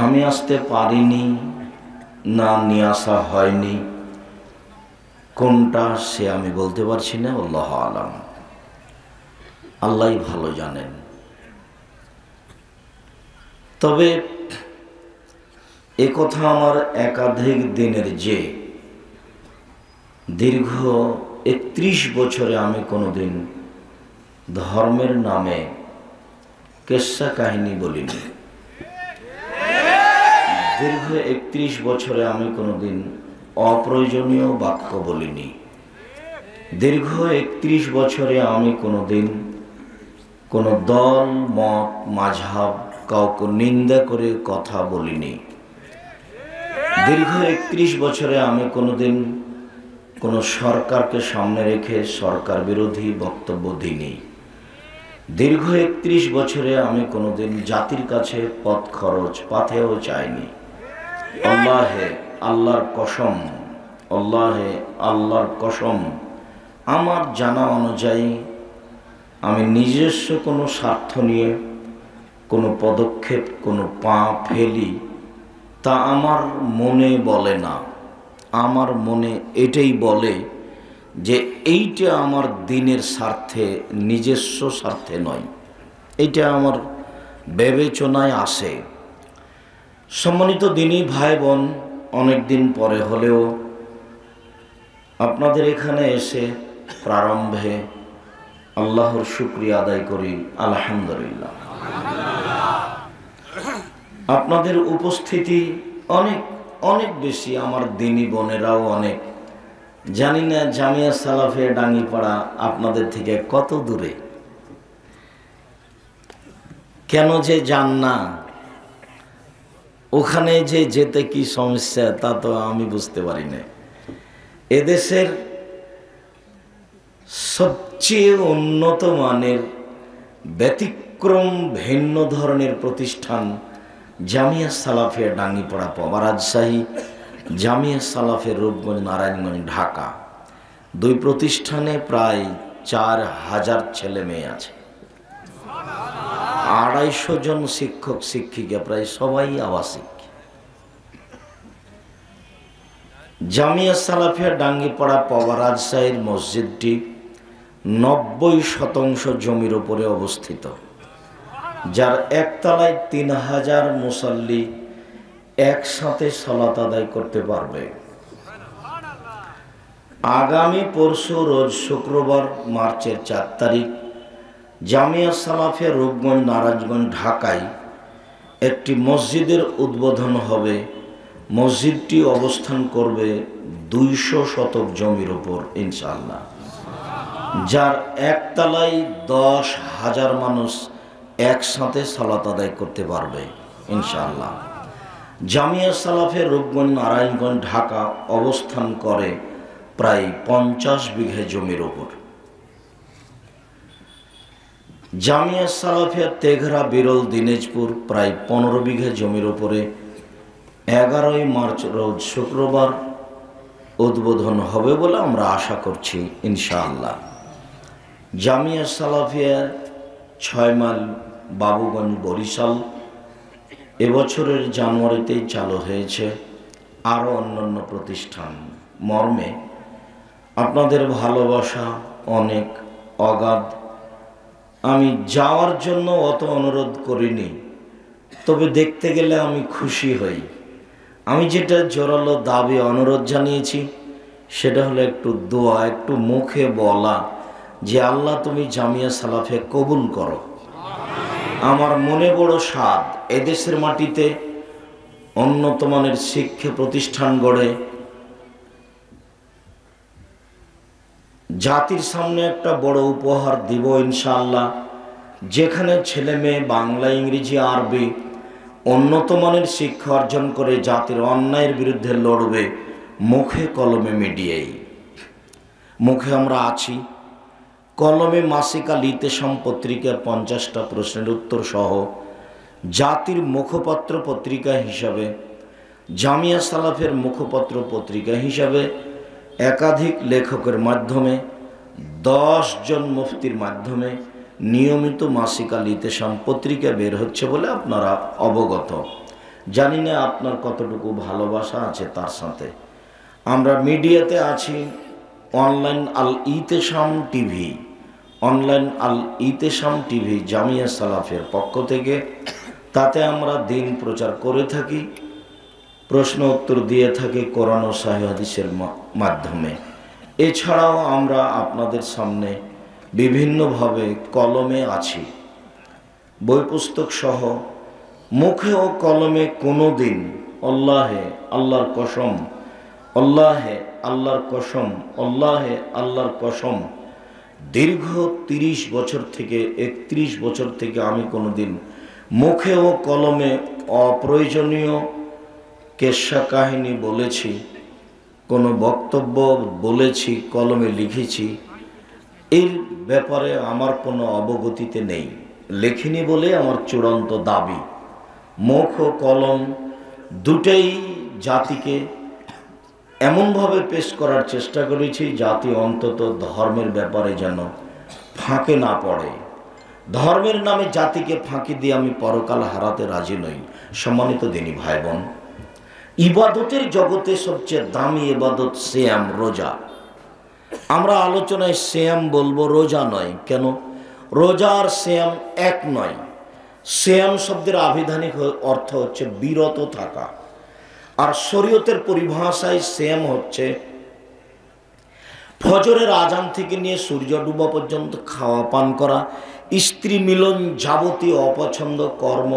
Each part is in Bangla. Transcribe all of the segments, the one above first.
আমি আসতে পারিনি না নিয়ে আসা হয়নি, কোনটা সে আমি বলতে পারছি না। আল্লাহ আলাম, আল্লাহই ভালো জানেন। তবে এ কথা আমার একাধিক দিনের যে দীর্ঘ 31 বছরে আমি কোনোদিন ধর্মের নামে কেসা কাহিনী বলিনি। দীর্ঘ 31 বছরে আমি কোনোদিন অপ্রয়োজনীয় বাক্য বলিনি। দীর্ঘ 31 বছরে আমি কোনোদিন কোনো দল মত মাযহাব কাউকে নিন্দা করে কথা বলিনি। দীর্ঘ 31 বছরে আমি কোনোদিন কোনো সরকারকে সামনে রেখে সরকার বিরোধী বক্তব্য দিইনি। দীর্ঘ 31 বছরে আমি কোনোদিন জাতির কাছে পথ খরচ পাথেও চাইনি। আল্লাহে আল্লাহর কসম, আল্লাহে আল্লাহর কসম, আমার জানা অনুযায়ী আমি নিজস্ব কোনো স্বার্থ নিয়ে কোনো পদক্ষেপ কোনো পা ফেলি তা আমার মনে বলে না। আমার মনে এটাই বলে যে এইটা আমার দিনের স্বার্থে, নিজস্ব স্বার্থে নয়, এইটা আমার বিবেচনায় আসে। সম্মানিত দিনী ভাই বোন, অনেক দিন পরে হলেও আপনাদের এখানে এসে প্রারম্ভে আল্লাহর শুকরিয়া আদায় করি, আলহামদুলিল্লাহ। আপনাদের উপস্থিতি অনেক অনেক বেশি। আমার দিনী বোনেরাও অনেক। জানি না জামিয়া সালাফিয়া ডাঙ্গিপাড়া আপনাদের থেকে কত দূরে, কেন যে যান না, ওখানে যে যেতে কি সমস্যা তা তো আমি বুঝতে পারি না। এদেশের সবচেয়ে উন্নত মানের ব্যতিক্রম ভিন্ন ধরনের প্রতিষ্ঠান জামিয়া সালাফিয়া ডাঙ্গিপাড়া পাওয়া, রাজশাহী জামিয়া সালাফিয়া রূপগঞ্জ নারায়ণগঞ্জ ঢাকা, দুই প্রতিষ্ঠানে প্রায় 4000 ছেলে মেয়ে আছে। 250 জন শিক্ষক শিক্ষিকা, প্রায় সবাই আবাসিক। জামিয়া সালাফিয়া ডাঙ্গিপাড়া পাওয়া রাজশাহীর মসজিদটি 90% জমির উপরে অবস্থিত, যার একতলায় 3000 মুসাল্লি একসাথে সালাত আদায় করতে পারবে। আগামী পরশু রোজ শুক্রবার মার্চের 4 তারিখ জামিয়া সালাফিয়া রূপগঞ্জ নারায়ণগঞ্জ ঢাকায় একটি মসজিদের উদ্বোধন হবে। মসজিদটি অবস্থান করবে 200 শতক জমির উপর ইনশাআল্লাহ, যার একতলায় 10,000 মানুষ একসাথে সালাত আদায় করতে পারবে ইনশাআল্লাহ। জামিয়া সালাফিয়া রূপগঞ্জ নারায়ণগঞ্জ ঢাকা অবস্থান করে প্রায় 50 বিঘে জমির উপর। জামিয়া সালাফিয়া তেঘরা বিরল দিনাজপুর প্রায় 15 বিঘে জমির উপরে 11ই মার্চ রোজ শুক্রবার উদ্বোধন হবে বলে আমরা আশা করছি ইনশাআল্লাহ। জামিয়া সালাফিয়া 6 মাইল বাবুগঞ্জ বরিশাল এবছরের জানুয়ারিতেই চালু হয়েছে। আরও অন্যান্য প্রতিষ্ঠান মর্মে আপনাদের ভালোবাসা অনেক অগাধ। আমি যাওয়ার জন্য অত অনুরোধ করিনি, তবে দেখতে গেলে আমি খুশি হই। আমি যেটা জোরালো দাবি অনুরোধ জানিয়েছি সেটা হলো একটু দোয়া, একটু মুখে বলা যে আল্লাহ তুমি জামিয়া সালাফিয়া কবুল করো। আমার মনে বড় স্বাদ এদেশের মাটিতে উন্নত মানের শিক্ষা প্রতিষ্ঠান গড়ে জাতির সামনে একটা বড় উপহার দিব ইনশাআল্লাহ, যেখানে ছেলে মেয়ে বাংলা ইংরেজি আরবি উন্নত মানের শিক্ষা অর্জন করে জাতির অন্যায়ের বিরুদ্ধে লড়বে মুখে কলমে মিডিয়ায়। মুখে আমরা আছি, কলমে মাসিক আল ইতেসাম পত্রিকার 50টা প্রশ্নের উত্তর সহ জাতির মুখপত্র পত্রিকা হিসাবে, জামিয়া সালাফের মুখপত্র পত্রিকা হিসাবে একাধিক লেখকের মাধ্যমে 10 জন মুফতির মাধ্যমে নিয়মিত মাসিক আল ইতেসাম পত্রিকা বের হচ্ছে বলে আপনারা অবগত। জানি না আপনার কতটুকু ভালোবাসা আছে তার সাথে। আমরা মিডিয়াতে আছি, অনলাইন আল ইতেশাম টিভি, অনলাইন আল ইতেশাম টিভি জামিয়া সালাফের পক্ষ থেকে। তাতে আমরা দিন প্রচার করে থাকি, প্রশ্ন উত্তর দিয়ে থাকি কোরআন ও সহিহ হাদিসের মাধ্যমে। এছাড়াও আমরা আপনাদের সামনে বিভিন্নভাবে কলমে আছি, বই পুস্তক সহ। মুখে ও কলমে কোনো দিন আল্লাহে আল্লাহর কসম, আল্লাহে আল্লাহর কসম, আল্লাহে আল্লাহর কসম, দীর্ঘ 30 বছর থেকে 31 বছর থেকে আমি কোনো দিন মুখে ও কলমে অপ্রয়োজনীয় কেশা কাহিনী বলেছি, কোনো বক্তব্য বলেছি, কলমে লিখেছি, এর ব্যাপারে আমার কোনো অবগতিতে নেই। লেখিনি বলে আমার চূড়ান্ত দাবি। মুখ ও কলম দুটেই জাতিকে এমনভাবে পেশ করার চেষ্টা করেছি জাতি অন্তত ধর্মের ব্যাপারে যেন ফাঁকে না পড়ে। ধর্মের নামে জাতিকে ফাঁকি দিয়ে আমি পরকাল হারাতে রাজি নই। সম্মানিত দিনী ভাই বোন, ইবাদতের জগতে সবচেয়ে দামি ইবাদত সিয়াম, রোজা। আমরা আলোচনায় সিয়াম বলবো, রোজা নয়। কেন? রোজা আর সিয়াম এক নয়। সিয়াম শব্দের আবিধানিক অর্থ হচ্ছে বিরত থাকা, আর শরীয়তের পরিভাষায় সিয়াম হচ্ছে ফজরের আজান থেকে নিয়ে সূর্য ডুবা পর্যন্ত খাওয়া পান করা, স্ত্রী মিলন, যাবতীয় অপছন্দ কর্ম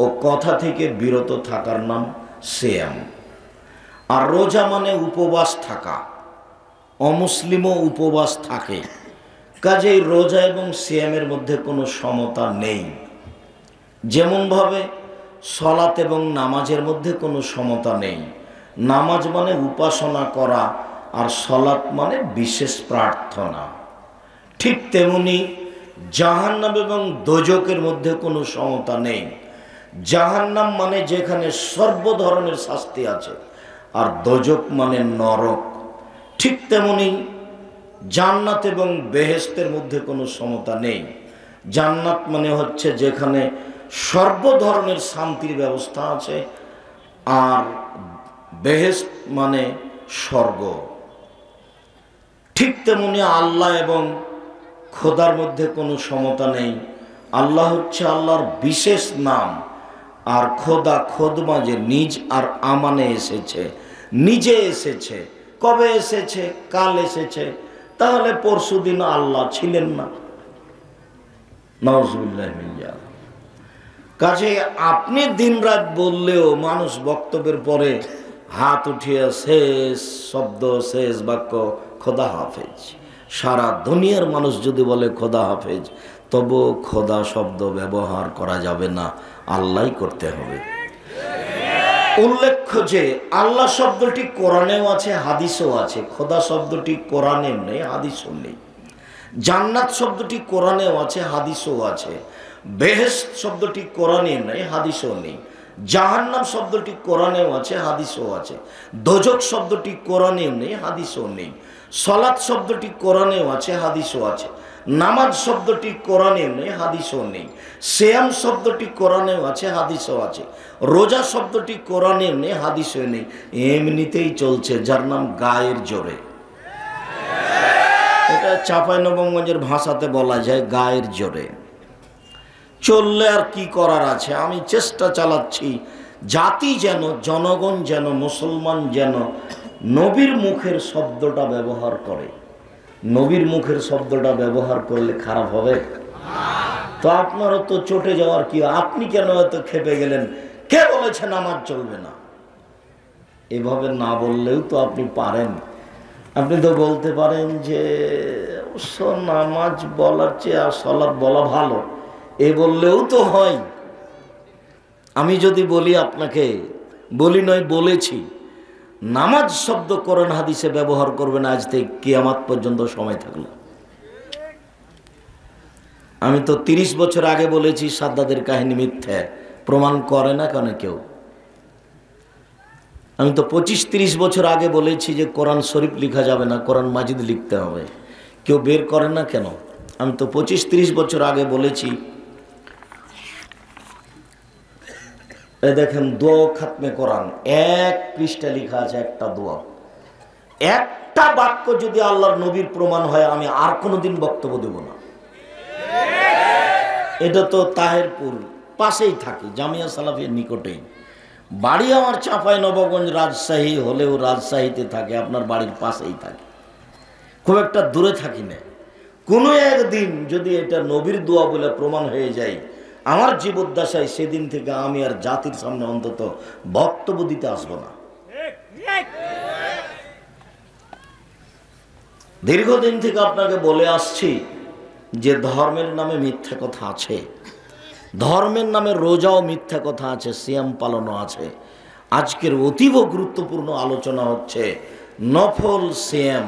ও কথা থেকে বিরত থাকার নাম সিয়াম। আর রোজা মানে উপবাস থাকা। অমুসলিমও উপবাস থাকে, কাজেই রোজা এবং সিয়ামের মধ্যে কোনো সমতা নেই। যেমনভাবে সলাত এবং নামাজের মধ্যে কোনো সমতা নেই। নামাজ মানে উপাসনা করা, আর সলাত মানে বিশেষ প্রার্থনা। ঠিক তেমনি জাহান্নাম এবং দোজকের মধ্যে কোনো সমতা নেই। জাহান্নাম মানে যেখানে সর্ব ধরনের শাস্তি আছে, আর দোজক মানে নরক। ঠিক তেমনি জান্নাত এবং বেহেশতের মধ্যে কোনো সমতা নেই। জান্নাত মানে হচ্ছে যেখানে সর্ব ধরনের শান্তির ব্যবস্থা আছে, আর বেহেশত মানে স্বর্গ। ঠিক তেমনি আল্লাহ এবং খোদার মধ্যে কোনো সমতা নেই। আল্লাহ হচ্ছে আল্লাহর বিশেষ নাম, আর খোদা, খোদ মাঝে নিজ আর আমানে এসেছে, নিজে এসেছে। কবে এসেছে? কাল এসেছে। তাহলে পরশুদিন আল্লাহ ছিলেন না। নাউজুবিল্লাহ মিন যালিক। কাজে আপনি দিনরাত বললেও মানুষ বক্তব্যের পরে হাত উঠিয়ে শেষ শব্দ, শেষ বাক্য খোদা হাফেজ। সারা দুনিয়ার মানুষ যদি বলে খোদা হাফেজ, তবু খোদা শব্দ ব্যবহার করা যাবে না, আল্লাহই করতে হবে। উল্লেখ্য যে আল্লাহ শব্দটি কোরআনেও আছে, হাদিসও আছে। খোদা শব্দটি কোরআনেও নেই, হাদিসও নেই। জান্নাত শব্দটি কোরআনেও আছে, হাদিসও আছে। বেহেশত শব্দটি কোরআনেও নেই, হাদিসও নেই। জাহান্নাম শব্দটি কোরআনেও আছে, হাদিসও আছে। দোজক শব্দটি কোরআনেও নেই, হাদিসও নেই। সলাত শব্দটি কোরআনেও আছে, হাদিসও আছে। নামাজ শব্দটি কোরআনেও নেই, হাদিসও নেই। সিয়াম শব্দটি কোরআনেও আছে, হাদিসও আছে। রোজা শব্দটি কোরআনেও নেই, হাদিসও নেই। এমনিতেই চলছে, যার নাম গায়ের জোরে। এটা চাঁপাইনবাবগঞ্জের ভাষাতে বলা যায় গায়ের জোরে। চললে আর কি করার আছে? আমি চেষ্টা চালাচ্ছি জাতি যেন, জনগণ যেন, মুসলমান যেন নবীর মুখের শব্দটা ব্যবহার করে। নবীর মুখের শব্দটা ব্যবহার করলে খারাপ হবে? তো আপনারও তো চটে যাওয়ার কি? আপনি কেন এত খেপে গেলেন? কে বলেছে নামাজ চলবে না? এভাবে না বললেও তো আপনি পারেন। আপনি তো বলতে পারেন যে অবশ্য নামাজ বলার চেয়ে আর সলাৎ বলা ভালো, এ বললেও তো হয়। আমি যদি বলি আপনাকে, বলি নয় বলেছি, নামাজ শব্দ কোরআন হাদিসে ব্যবহার করবেন আজ থেকে কিয়ামত পর্যন্ত সময় থাকলো। আমি তো 30 বছর আগে বলেছি সাদ্দাদের কাহিনী মিথ্যা, প্রমাণ করে না কেন কেউ? আমি তো 25-30 বছর আগে বলেছি যে কোরআন শরীফ লেখা যাবে না, কোরআন মাজিদ লিখতে হবে, কেউ বের করে না কেন? আমি তো 25-30 বছর আগে বলেছি এ দেখেন দোয়া খাতমে কোরআন, এক পৃষ্ঠা লেখা আছে একটা দোয়া। একটা বাক্য যদি আল্লাহর নবীর প্রমাণ হয় আমি আর কোনোদিন বক্তব্য দেব না। এটা তো তাহেরপুর পাশেই থাকি, জামিয়া সালাফির নিকটেই। বাড়ি আমার চাঁপাই নবাবগঞ্জ রাজশাহী হলেও রাজশাহীতে থাকে, আপনার বাড়ির পাশেই থাকে, খুব একটা দূরে থাকি না। কোনো একদিন যদি এটা নবীর দোয়া বলে প্রমাণ হয়ে যায় আমার জীবদ্দশায়, সেদিন থেকে আমি আর জাতির সামনে অন্তত বক্তব্য দিতে আসবো না। দীর্ঘদিন থেকে আপনাকে বলে আসছি যে ধর্মের নামে মিথ্যা কথা আছে, ধর্মের নামে রোজাও মিথ্যা কথা আছে, সিয়াম পালনও আছে। আজকের অতীব গুরুত্বপূর্ণ আলোচনা হচ্ছে নফল সিয়াম।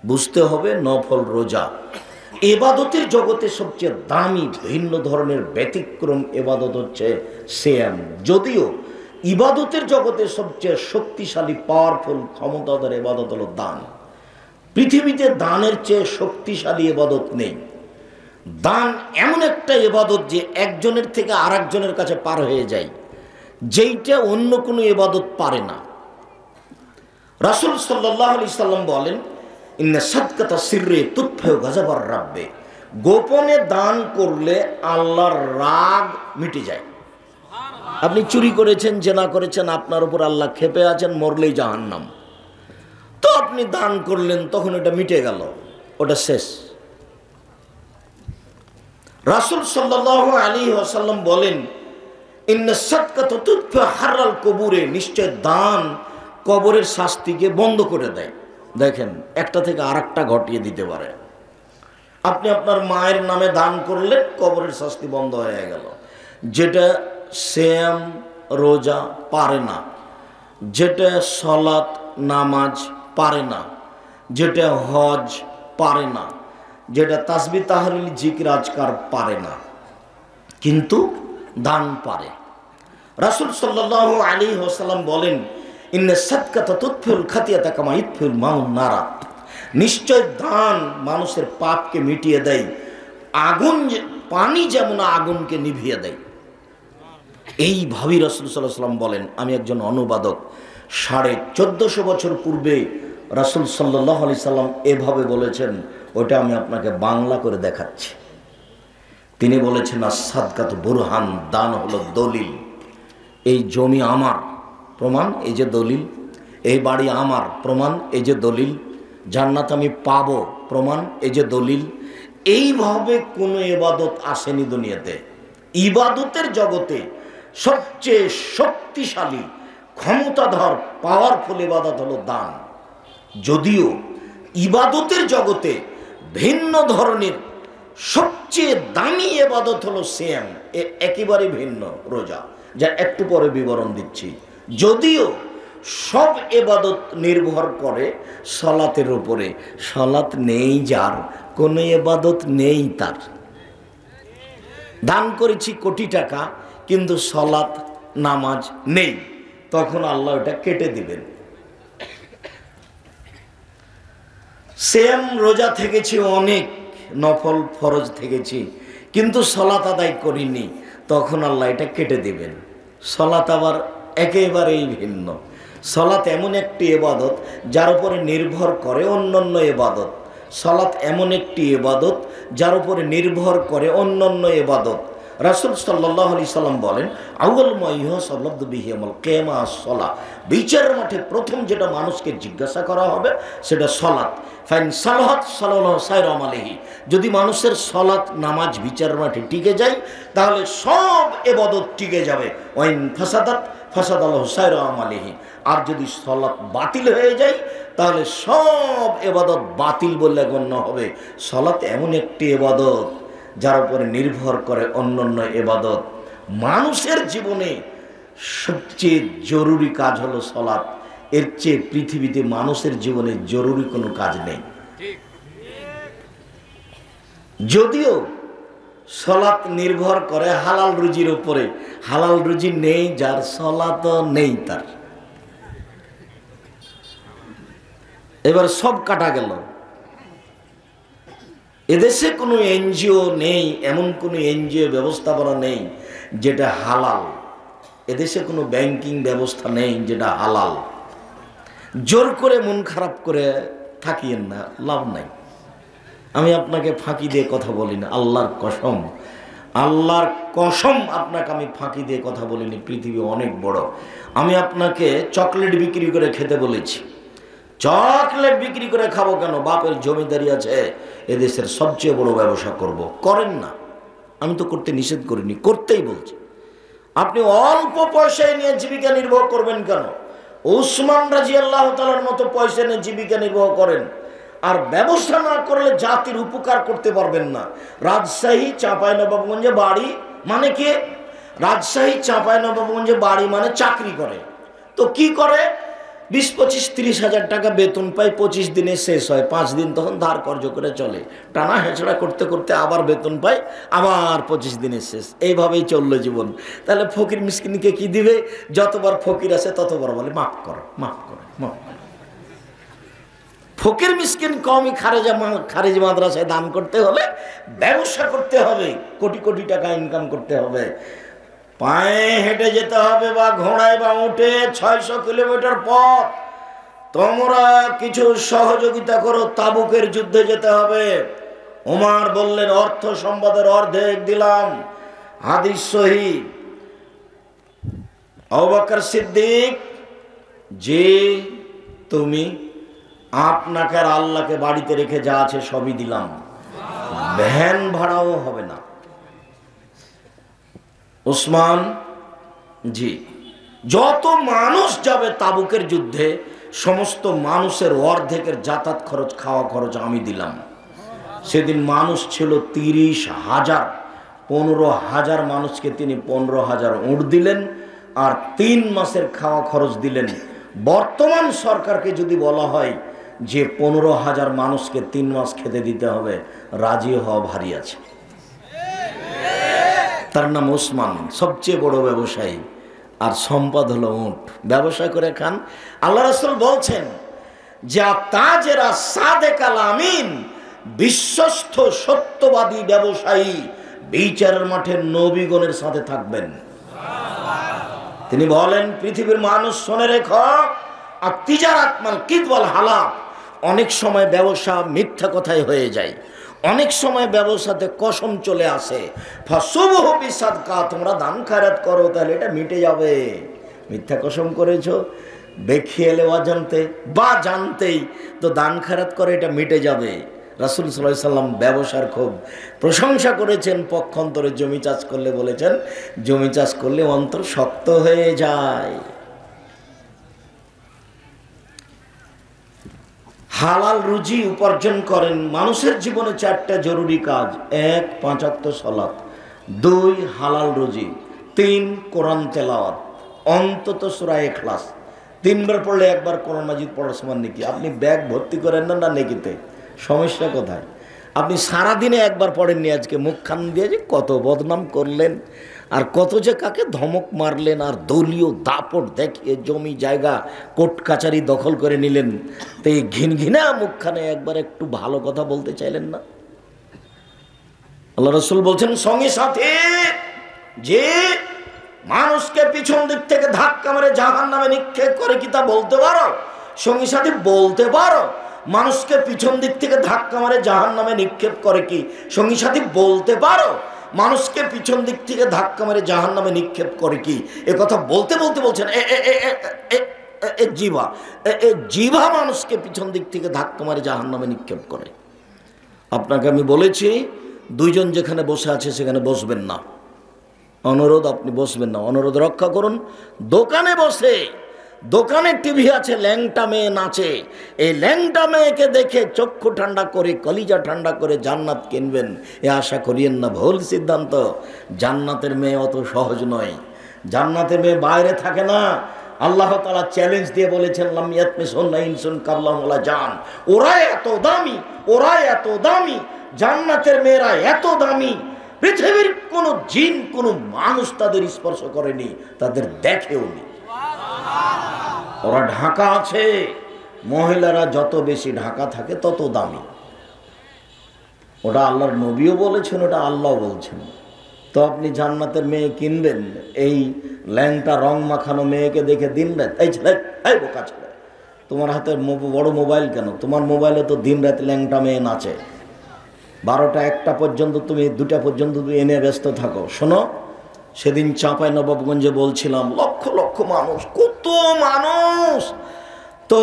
বুঝতে হবে নফল রোজা ইবাদতের জগতে সবচেয়ে দামি ভিন্ন ধরনের ব্যতিক্রম ইবাদত হচ্ছে সিয়াম। যদিও ইবাদতের জগতে সবচেয়ে শক্তিশালী পাওয়ারফুল ক্ষমতাধর ইবাদত হলো দান। পৃথিবীতে দানের চেয়ে শক্তিশালী ইবাদত নেই। দান এমন একটা ইবাদত যে একজনের থেকে আরেকজনের কাছে পার হয়ে যায়, যেইটা অন্য কোনো ইবাদত পারে না। রাসূল সাল্লাল্লাহু আলাইহি সাল্লাম বলেন, ইন্না সাদকাতা সিররে তুতফিউ গাযাবার রাব্বে, গোপনে দান করলে আল্লাহর রাগ মিটে যায়। আপনি চুরি করেছেন, জেনা করেছেন, আপনার উপর আল্লাহ ক্ষেপে আছেন, মরলেই জাহান্নাম। তো আপনি দান করলেন, তখন এটা মিটে গেল, ওটা শেষ। রাসূল সাল্লাল্লাহু আলাইহি ওয়াসাল্লাম বলেন, ইন্না সাদকাতা তুতফিউ হাররাল কবুরে, নিশ্চয় দান কবরের শাস্তিকে বন্ধ করে দেয়। দেখেন, একটা থেকে আরেকটা ঘটিয়ে দিতে পারে। আপনি আপনার মায়ের নামে দান করলেন, কবরের শাস্তি বন্ধ হয়ে গেল। যেটা সিয়াম রোজা পারে না, যেটা সালাত নামাজ পারে না, যেটা হজ পারে না, যেটা তাসবিহ তাহলিল জিকির আজকার পারে না, কিন্তু দান পারে। রাসূল সাল্লাল্লাহু আলাইহি ওয়াসাল্লাম বলেন, ইন্না সাদকাতা তুতফিউল খাতিয়াতা কামা ইতফিউল মাউন নারা, নিশ্চয় দান মানুষের পাপকে মিটিয়ে দেয়, আগুন পানি যেমন আগুনকে নিভিয়ে দেয়। এইভাবেই রাসূল সাল্লাল্লাহু আলাইহি ওয়াসাল্লাম বলেন। আমি একজন অনুবাদক, 1450 বছর পূর্বে রাসূল সাল্লাল্লাহু আলাইহি সাল্লাম এভাবে বলেছেন, ওটা আমি আপনাকে বাংলা করে দেখাচ্ছি। তিনি বলেছেন, আস-সাদকাতু বুরহান, দান হলো দলিল। এই জমি আমার, প্রমাণ এই যে দলিল। এই বাড়ি আমার, প্রমাণ এই যে দলিল। জান্নাত আমি পাবো, প্রমাণ এই যে দলিল। এইভাবে কোনো ইবাদত আসেনি দুনিয়াতে। ইবাদতের জগতে সবচেয়ে শক্তিশালী ক্ষমতাধর পাওয়ারফুল ইবাদত হলো দান। যদিও ইবাদতের জগতে ভিন্ন ধরনের সবচেয়ে দামি ইবাদত হলো সিয়াম, একেবারে ভিন্ন রোজা, যা একটু পরে বিবরণ দিচ্ছি। যদিও সব ইবাদত নির্ভর করে সালাতের উপরে, সালাত নেই যার, কোনো ইবাদত নেই তার। দান করেছি কোটি টাকা, কিন্তু সালাত নামাজ নেই, তখন আল্লাহ ওটা কেটে দিবেন। সিয়াম রোজা থেকেছি অনেক, নফল ফরজ থেকেছি, কিন্তু সালাত আদায় করিনি, তখন আল্লাহ এটা কেটে দিবেন। সালাত আবার একেবারেই ভিন্ন। সালাত এমন একটি ইবাদত যার উপরে নির্ভর করে অন্যান্য ইবাদত। সালাত এমন একটি ইবাদত যার উপরে নির্ভর করে অন্যান্য ইবাদত। রাসূল সাল্লাল্লাহু আলাইহি সাল্লাম বলেন, আউয়াল মা ইউহাসাবু বিহি ইয়াউমাল কিয়ামাহ আস-সালাহ, বিচারের মাঠে প্রথম যেটা মানুষকে জিজ্ঞাসা করা হবে সেটা সালাত। ফাইন সালাহাত সালাল্লাহু সাইরা আমালিহি, যদি মানুষের সালাত নামাজ বিচারের মাঠে টিকে যায় তাহলে সব ইবাদত টিকে যাবে। ওয়াইন ফাসাদাত ফাসাদাল্লাহু সাইরা আমালিহি, আর যদি সালাত বাতিল হয়ে যায় তাহলে সব ইবাদত বাতিল বলে গণ্য হবে। সালাত এমন একটি ইবাদত যার উপরে নির্ভর করে অন্যান্য ইবাদত। মানুষের জীবনে সবচেয়ে জরুরি কাজ হলো সালাত। এর চেয়ে পৃথিবীতে মানুষের জীবনে জরুরি কোনো কাজ নেই। যদিও সালাত নির্ভর করে হালাল রুজির উপরে, হালাল রুজি নেই যার, সালাত নেই তার। এবার সব কাটা গেল। এদেশে কোনো এনজিও নেই, এমন কোনো এনজিও ব্যবস্থাপনা নেই যেটা হালাল। এদেশে কোনো ব্যাংকিং ব্যবস্থা নেই যেটা হালাল। জোর করে মন খারাপ করে থাকিয়েন না, লাভ নাই। আমি আপনাকে ফাঁকি দিয়ে কথা বলি না, আল্লাহর কসম, আল্লাহর কসম আপনাকে আমি ফাঁকি দিয়ে কথা বলিনি। পৃথিবী অনেক বড়। আমি আপনাকে চকলেট বিক্রি করে খেতে বলেছি। চকলেট বিক্রি করে খাবো কেন? বাপের জমিদারি আছে, এদেশের সবচেয়ে বড় ব্যবসা করব। করেন না, আমি তো করতে নিষেধ করিনি, করতেই বলছি। আপনি অল্প পয়সায় নিয়ে জীবিকা নির্বাহ করবেন কেন? উসমান রাদিয়াল্লাহু তাআলার মতো পয়সা নিয়ে জীবিকা নির্বাহ করেন। আর ব্যবসা না করলে জাতির উপকার করতে পারবেন না। রাজশাহী চাঁপাইনবাবগঞ্জে বাড়ি মানে কি? রাজশাহী চাঁপাইনবাবগঞ্জে বাড়ি মানে চাকরি করে। তো কি করে? 20, 25, 30 হাজার টাকা বেতন পায়, 25 দিনে শেষ হয়, 5 দিন তখন ধার কর্জ করে চলে, টানা হেঁচড়া করতে করতে আবার বেতন পায়, আবার 25 দিনে শেষ। এইভাবেই চললো জীবন। তাহলে ফকির মিসকিনকে কি দিবে? যতবার ফকির আছে ততবার বলে মাফ করো, মাফ করো, মাফ করো। ফকির মিসকিন কমই খারেজি মাদ্রাসায় দান করতে হলে ব্যবসা করতে হবে, কোটি কোটি টাকা ইনকাম করতে হবে। পায়ে হেঁটে যেতে হবে বা ঘোড়ায় বা উঠে 600 কিলোমিটার পথ। তোমরা কিছু সহযোগিতা করো, তাবুকের যুদ্ধে যেতে হবে। ওমর বললেন অর্থ সম্পদের অর্ধেক দিলাম। হাদিস সহিহ। আবু বকর সিদ্দিক, যে তুমি আপনাকে আর আল্লাহকে বাড়িতে রেখে যা আছে সবই দিলাম, ভ্যান ভাড়াও হবে না। উসমান, জি, যত মানুষ যাবে তাবুকের যুদ্ধে সমস্ত মানুষের অর্ধেকের যাতায়াত খরচ, খাওয়া খরচ আমি দিলাম। সেদিন মানুষ ছিল 30,000, 15,000 মানুষকে তিনি 15,000 উট দিলেন আর 3 মাসের খাওয়া খরচ দিলেন। বর্তমান সরকারকে যদি বলা হয় যে 15,000 মানুষকে 3 মাস খেতে দিতে হবে, রাজি হওয়া ভারী আছে। তার নাম ওসমান, সবচেয়ে বড় ব্যবসায়ী, আর সম্পদ হলো উট। ব্যবসা করে খান। আল্লাহ রাসূল বলছেন যে তাজেরা সাদেকাল আমিন, বিশ্বস্ত সত্যবাদী ব্যবসায়ী বিচারের মাঠে নবীগণের সাথে থাকবেন। তিনি বলেন পৃথিবীর মানুষ শোনে রেখো, আর তিজারাত মাল কিদওয়াল হালাল। অনেক সময় ব্যবসা মিথ্যা কথাই হয়ে যায়, অনেক সময় ব্যবসাতে কসম চলে আসে। ফাসুবহু বিসাদকা, তোমরা দান খয়রাত করো তাহলে এটা মিটে যাবে। মিথ্যা কসম করেছো বেখিয়ালে অজান্তে বা জানতেই, তো দান খয়রাত করে এটা মিটে যাবে। রাসূল সাল্লাল্লাহু আলাইহি সাল্লাম ব্যবসার খুব প্রশংসা করেছেন। পক্ষান্তরে জমি চাষ করলে বলেছেন জমি চাষ করলে অন্তর শক্ত হয়ে যায়। হালাল রুজি উপার্জন করেন। মানুষের জীবনে 4টা জরুরি কাজ: 1, 5 ওয়াক্ত সালাত; 2, হালাল রুজি; 3, কোরআন তেলাওয়াত, অন্তত সূরা ইখলাস 3 বার পড়লে 1 বার কোরআন মাজিদ পড়ার সমান নেকি। আপনি ব্যাগ ভর্তি করেন না নেকিতে, সমস্যা কোথায়? আপনি সারাদিনে 1 বার পড়েননি, আজকে মুখখান দিয়ে যে কত বদনাম করলেন আর কত যে কাকে ধমক মারলেন আর দলীয় দাপট দেখিয়ে জমি জায়গা কোর্ট কাচারি দখল করে নিলেন। তো এই ঘিনঘিনা মুখখানে একবার একটু ভালো কথা বলতে চাইলেন না? আল্লাহ রাসূল বলছেন সঙ্গে সাথে যে মানুষকে পিছন দিক থেকে ধাক্কা মেরে জাহান্নামে নিক্ষেপ করে, কি তা বলতে পারো? সঙ্গী সাথী বলতে পারো? মানুষকে পিছন দিক থেকে ধাক্কা মারে জাহান্নামে নিক্ষেপ করে কি সঙ্গী সাথী বলতে পারো? মানুষকে পিছন দিক থেকে ধাক্কা মারে জাহান্নামে নিক্ষেপ করে কি এ কথা বলতে বলতে বলছেন জিভা মানুষকে পিছন দিক থেকে ধাক্কা মারে জাহান্নামে নিক্ষেপ করে। আপনাকে আমি বলেছি 2 জন যেখানে বসে আছে সেখানে বসবেন না। অনুরোধ, আপনি বসবেন না, অনুরোধ রক্ষা করুন। দোকানে বসে, দোকানে টিভি আছে, ল্যাংটা মেয়ে নাচে, এই ল্যাংটা মেয়েকে দেখে চক্ষু ঠান্ডা করে কলিজা ঠান্ডা করে জান্নাত কিনবেন এ আশা করিয়েন না, ভুল সিদ্ধান্ত। জান্নাতের মেয়ে অত সহজ নয়। জান্নাতের মেয়ে বাইরে থাকে না। আল্লাহ তাআলা চ্যালেঞ্জ দিয়ে বলেছেন লাম ইয়াতমিসুন্না ইনসুন কাবলাহুম ওয়ালা জান। ওরা এত দামি, ওরা এত দামি, জান্নাতের মেয়েরা এত দামি, পৃথিবীর কোনো জিন কোনো মানুষ তাদের স্পর্শ করেনি, তাদের দেখেওনি। ওরা ঢাকা আছে, মহিলারা যত বেশি ঢাকা থাকে তত দামি। ওটা আল্লাহর নবীও বলেছেন, ওটা আল্লাহ বলছেন। তো আপনি জান্নাতের মেয়ে কিনবেন এই ল্যাংটা রং মাখানো মেয়েকে দেখে দিন রাত? এই ছেলে, এই বোকা ছেলে, তোমার হাতে বড় মোবাইল কেন? তোমার মোবাইলে তো দিন রাত ল্যাংটা মেয়ে নাচে। 12টা 1টা পর্যন্ত তুমি 2টা পর্যন্ত তুমি এনে ব্যস্ত থাকো। শোনো, সেদিন চাঁপাইনবাবগঞ্জে বলছিলাম লক্ষ লক্ষ মানুষ, কত মানুষ, তো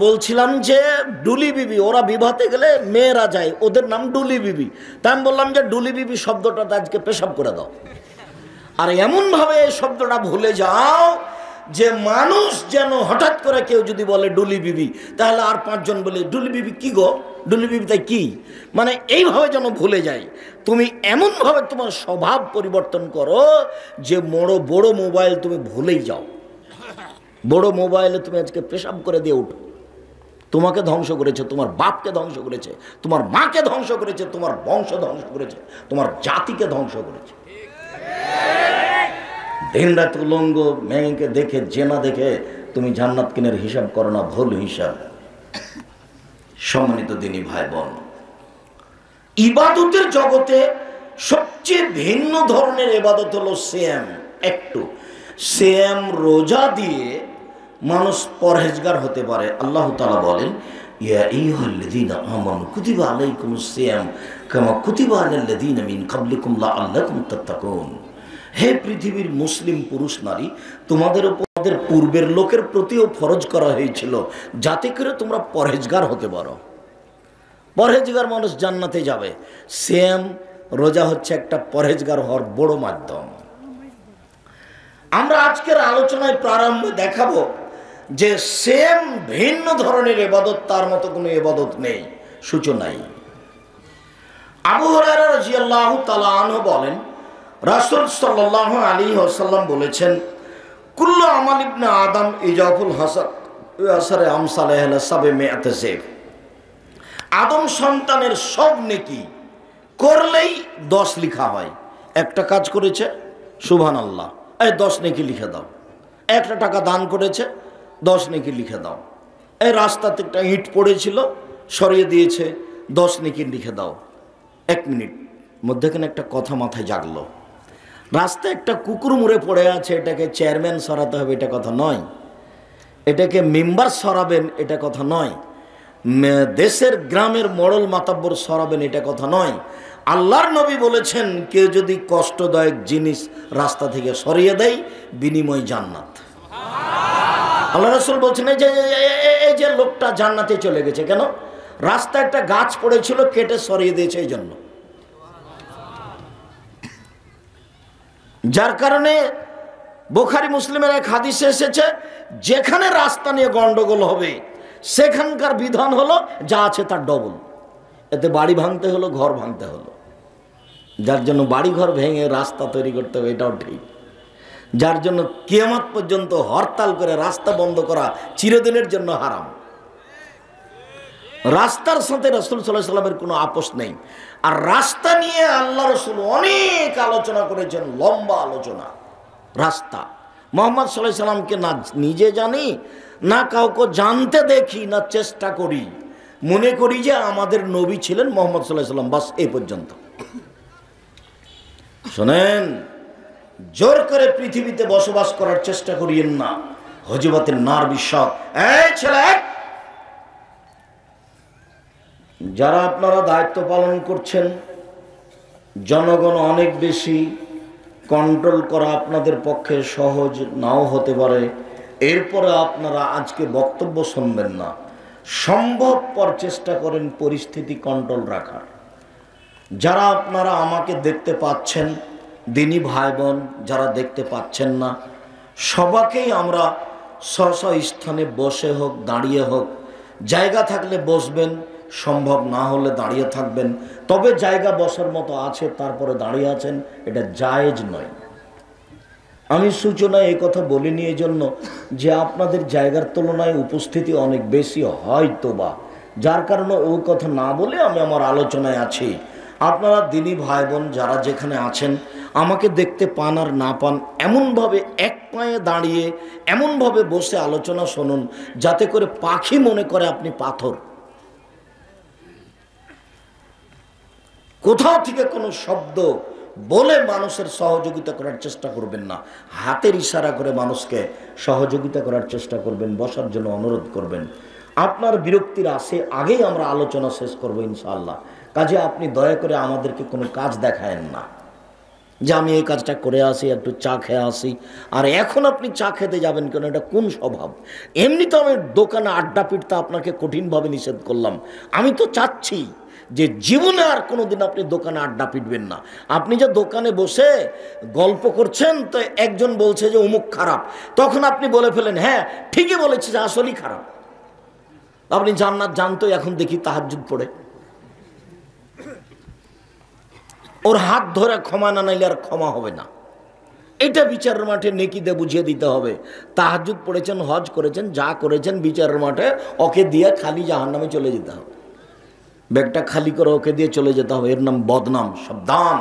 বলছিলাম যে ডুলি বিবি, ওরা বিবাহতে গেলে মেয়েরা যায়, ওদের নাম ডুলি বিবি। তাই আমি বললাম যে ডুলি বিবি শব্দটা আজকে পেশাব করে দাও, আর এমনভাবে এই শব্দটা ভুলে যাও যে মানুষ যেন হঠাৎ করে কেউ যদি বলে ডুলি বিবি, তাহলে আর 5 জন বলে ডুলি বিবি কি গো, ডুলি বিবি তাই কি, মানে এইভাবে যেন ভুলে যায়। তুমি এমনভাবে তোমার স্বভাব পরিবর্তন করো যে বড় মোবাইল তুমি ভুলেই যাও। বড় মোবাইলে তুমি আজকে পেশাব করে দিয়ে উঠো। তোমাকে ধ্বংস করেছে, তোমার বাপকে ধ্বংস করেছে, তোমার মাকে ধ্বংস করেছে, তোমার বংশ ধ্বংস করেছে, তোমার জাতিকে ধ্বংস করেছে। দিন রাত উলঙ্গ মেয়েকে দেখে, জেনা দেখে তুমি জান্নাত কিনের হিসাব করো না, ভুল হিসাব। সম্মানিত দিনী ভাই বোন, ইবাদতের জগতে সবচেয়ে ভিন্ন ধরনের ইবাদত হলো সিয়াম। একটু সিয়াম রোজা দিয়ে মানুষ পরহেজগার হতে পারে। আল্লাহ তাআলা বলেন, ইয়া আইয়ুহাল্লাযীনা আমানু কুতিবা আলাইকুমুস সিয়াম কামা কুতিবা আলাল্লাযীনা মিন ক্বাবলিকুম লাআল্লাকুম তাত্তাকুন। হে পৃথিবীর মুসলিম পুরুষ নারী, তোমাদের উপর পূর্বের লোকের প্রতিও ফরজ করা হয়েছিল যাতে করে তোমরা পরহেজগার হতে পারো। পরহেজগার মানুষ জান্নাতে যাবে। সিয়াম রোজা হচ্ছে একটা পরহেজগার হওয়ার বড় মাধ্যম। আমরা আজকের আলোচনায় প্রারম্ভে দেখাবো যে সিয়াম ভিন্ন ধরনের ইবাদত, তার মতো কোনো ইবাদত নেই, সূচনাই। আবু হুরায়রা রাদিয়াল্লাহু তাআলা আনহু বলেন, রাসূল সাল্লাল্লাহু আলাইহি ওয়াসাল্লাম বলেছেন, কুল্লু আমাল ইবনে আদম ইজাফুল হাসান আসারে আমসালে হলো সাবে মেয়াতে সেফ। আদম সন্তানের সব নেকি করলেই 10 লেখা হয়। একটা কাজ করেছে, সুবহানাল্লাহ, এই 10 নেকি লিখে দাও। একটা টাকা দান করেছে, 10 নেকি লিখে দাও। এই রাস্তাতে একটা ইট পড়েছিল, সরিয়ে দিয়েছে, 10 নেকি লিখে দাও। 1 মিনিট মধ্যেখানে একটা কথা মাথায় জাগলো, রাস্তায় একটা কুকুর মরে পড়ে আছে, এটাকে চেয়ারম্যান সরাতে হবে এটা কথা নয়, এটাকে মেম্বার সরাবেন এটা কথা নয়, দেশের গ্রামের মোড়ল মাতাব্বর সরাবেন এটা কথা নয়। আল্লাহর নবী বলেছেন, কেউ যদি কষ্টদায়ক জিনিস রাস্তা থেকে সরিয়ে দেয়, বিনিময় জান্নাত। আল্লাহ রাসূল বলছেন, এই যে লোকটা জান্নাতে চলে গেছে কেন? রাস্তায় একটা গাছ পড়েছিল, কেটে সরিয়ে দিয়েছে এই জন্য। যার কারণে বুখারী মুসলিমের এক হাদিসে এসেছে, যেখানে রাস্তা নিয়ে গন্ডগোল হবে সেখানকার বিধান হলো যা আছে তার ডবল। এতে বাড়ি ভাঙতে হলো, ঘর ভাঙতে হলো। যার জন্য বাড়ি ঘর ভেঙে রাস্তা তৈরি করতে হবে এটাও ঠিক। যার জন্য কিয়ামত পর্যন্ত হরতাল করে রাস্তা বন্ধ করা চিরদিনের জন্য হারাম। রাস্তার সাথে রাসূল সাল্লাল্লাহু আলাইহি ওয়াসাল্লামের কোনো আপোষ নেই। আর রাস্তা নিয়ে আল্লাহ রাসূল অনেক আলোচনা করেছেন, লম্বা আলোচনা। রাস্তা মুহাম্মদ সাল্লাল্লাহু আলাইহি ওয়াসাল্লামকে না নিজে জানি, না কাউকে জানতে দেখি, না চেষ্টা করি। মনে করি যে আমাদের নবী ছিলেন মুহাম্মদ সাল্লাল্লাহু আলাইহি ওয়াসাল্লাম, বাস এই পর্যন্ত। শোনেন, জোর করে পৃথিবীতে বসবাস করার চেষ্টা করিয়েন না, হযরতের নার বিশ্বাস। এই ছেলে, যারা আপনারা দায়িত্ব পালন করছেন, জনগণ অনেক বেশি, কন্ট্রোল করা আপনাদের পক্ষে সহজ নাও হতে পারে। এরপরে আপনারা আজকে বক্তব্য শুনবেন না, সম্ভবপর চেষ্টা করেন পরিস্থিতি কন্ট্রোল রাখার। যারা আপনারা আমাকে দেখতে পাচ্ছেন, দিনী ভাই বোন যারা দেখতে পাচ্ছেন না, সবাইকেই আমরা স্ব স্থানে বসে হোক দাঁড়িয়ে হোক, জায়গা থাকলে বসবেন, সম্ভব না হলে দাঁড়িয়ে থাকবেন। তবে জায়গা বসার মতো আছে, তারপরে দাঁড়িয়ে আছেন, এটা জায়েজ নয়। আমি সূচনায় এই কথা বলিনি এই জন্য যে আপনাদের জায়গার তুলনায় উপস্থিতি অনেক বেশি হয়তো বা, যার কারণে ওই কথা না বলে আমি আমার আলোচনায় আছি। আপনারা দিনী ভাই বোন যারা যেখানে আছেন, আমাকে দেখতে পান আর না পান, এমনভাবে এক পায়ে দাঁড়িয়ে এমনভাবে বসে আলোচনা শুনুন যাতে করে পাখি মনে করে আপনি পাথর। কোথাও থেকে কোনো শব্দ, বলে মানুষের সহযোগিতা করার চেষ্টা করবেন না, হাতের ইশারা করে মানুষকে সহযোগিতা করার চেষ্টা করবেন, বসার জন্য অনুরোধ করবেন। আপনার বিরক্তির আসে আগেই আমরা আলোচনা শেষ করব ইনশাআল্লাহ। কাজে আপনি দয়া করে আমাদেরকে কোনো কাজ দেখায়েন না যে আমি এই কাজটা করে আসি, একটু চা খেয়ে আসি, আর এখন আপনি চা খেতে যাবেন কেন? এটা কোন স্বভাব? এমনি তো আমি দোকানে আড্ডা পিটতে আপনাকে কঠিনভাবে নিষেধ করলাম। আমি তো চাচ্ছি যে জীবনে আর কোনোদিন আপনি দোকানে আড্ডা পিটবেন না। আপনি যে দোকানে বসে গল্প করছেন, তো একজন বলছে যে অমুক খারাপ, তখন আপনি বলে ফেলেন হ্যাঁ ঠিকই বলেছে, যে আসলেই খারাপ। আপনি জান্নাত জানতো, এখন দেখি তাহাজ্জুদ পড়ে, ওর হাত ধরে ক্ষমা না নাইলে আর ক্ষমা হবে না। এটা বিচারের মাঠে নেকিতে বুঝিয়ে দিতে হবে। তাহাজ্জুদ পড়েছেন, হজ করেছেন, যা করেছেন, বিচারের মাঠে ওকে দিয়ে খালি জাহান্নামে চলে যেতে হবে। ব্যাগটা খালি করে ওকে দিয়ে চলে যেতে হবে, এর নাম বদনাম, সাবধান।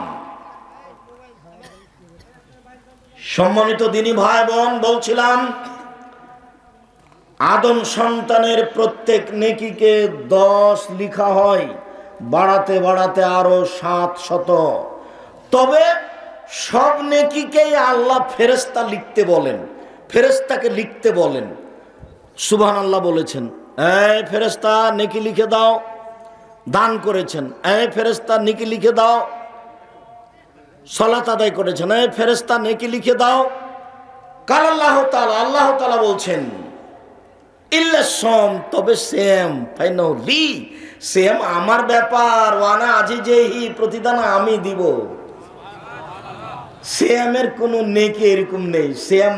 সম্মানিত দিনী ভাই বোন, বলছিলাম আদম সন্তানের প্রত্যেক নেকিকে 10 লিখা হয়, বাড়াতে বাড়াতে আরো 700। তবে সব নেকিকেই আল্লাহ ফেরেশতা লিখতে বলেন, ফেরেশতাকে লিখতে বলেন। সুবহানাল্লাহ বলেছেন, এই ফেরেশতা নেকি লিখে দাও। দান করেছেন, এই ফেরেশতা নেকি লিখে দাও। সালাত আদায় করেছেন, এই ফেরেশতা নেকি লিখে দাও। কাল আল্লাহ তাআলা, আল্লাহ তাআলা বলছেন ইল্লা সম, তবে সেম ফাইনালি সেম আমার ব্যাপার, ওয়ানা আজিজেহি, প্রতিদান আমি দিব। সেমের কোনো নেকি এরকম নেই, সেম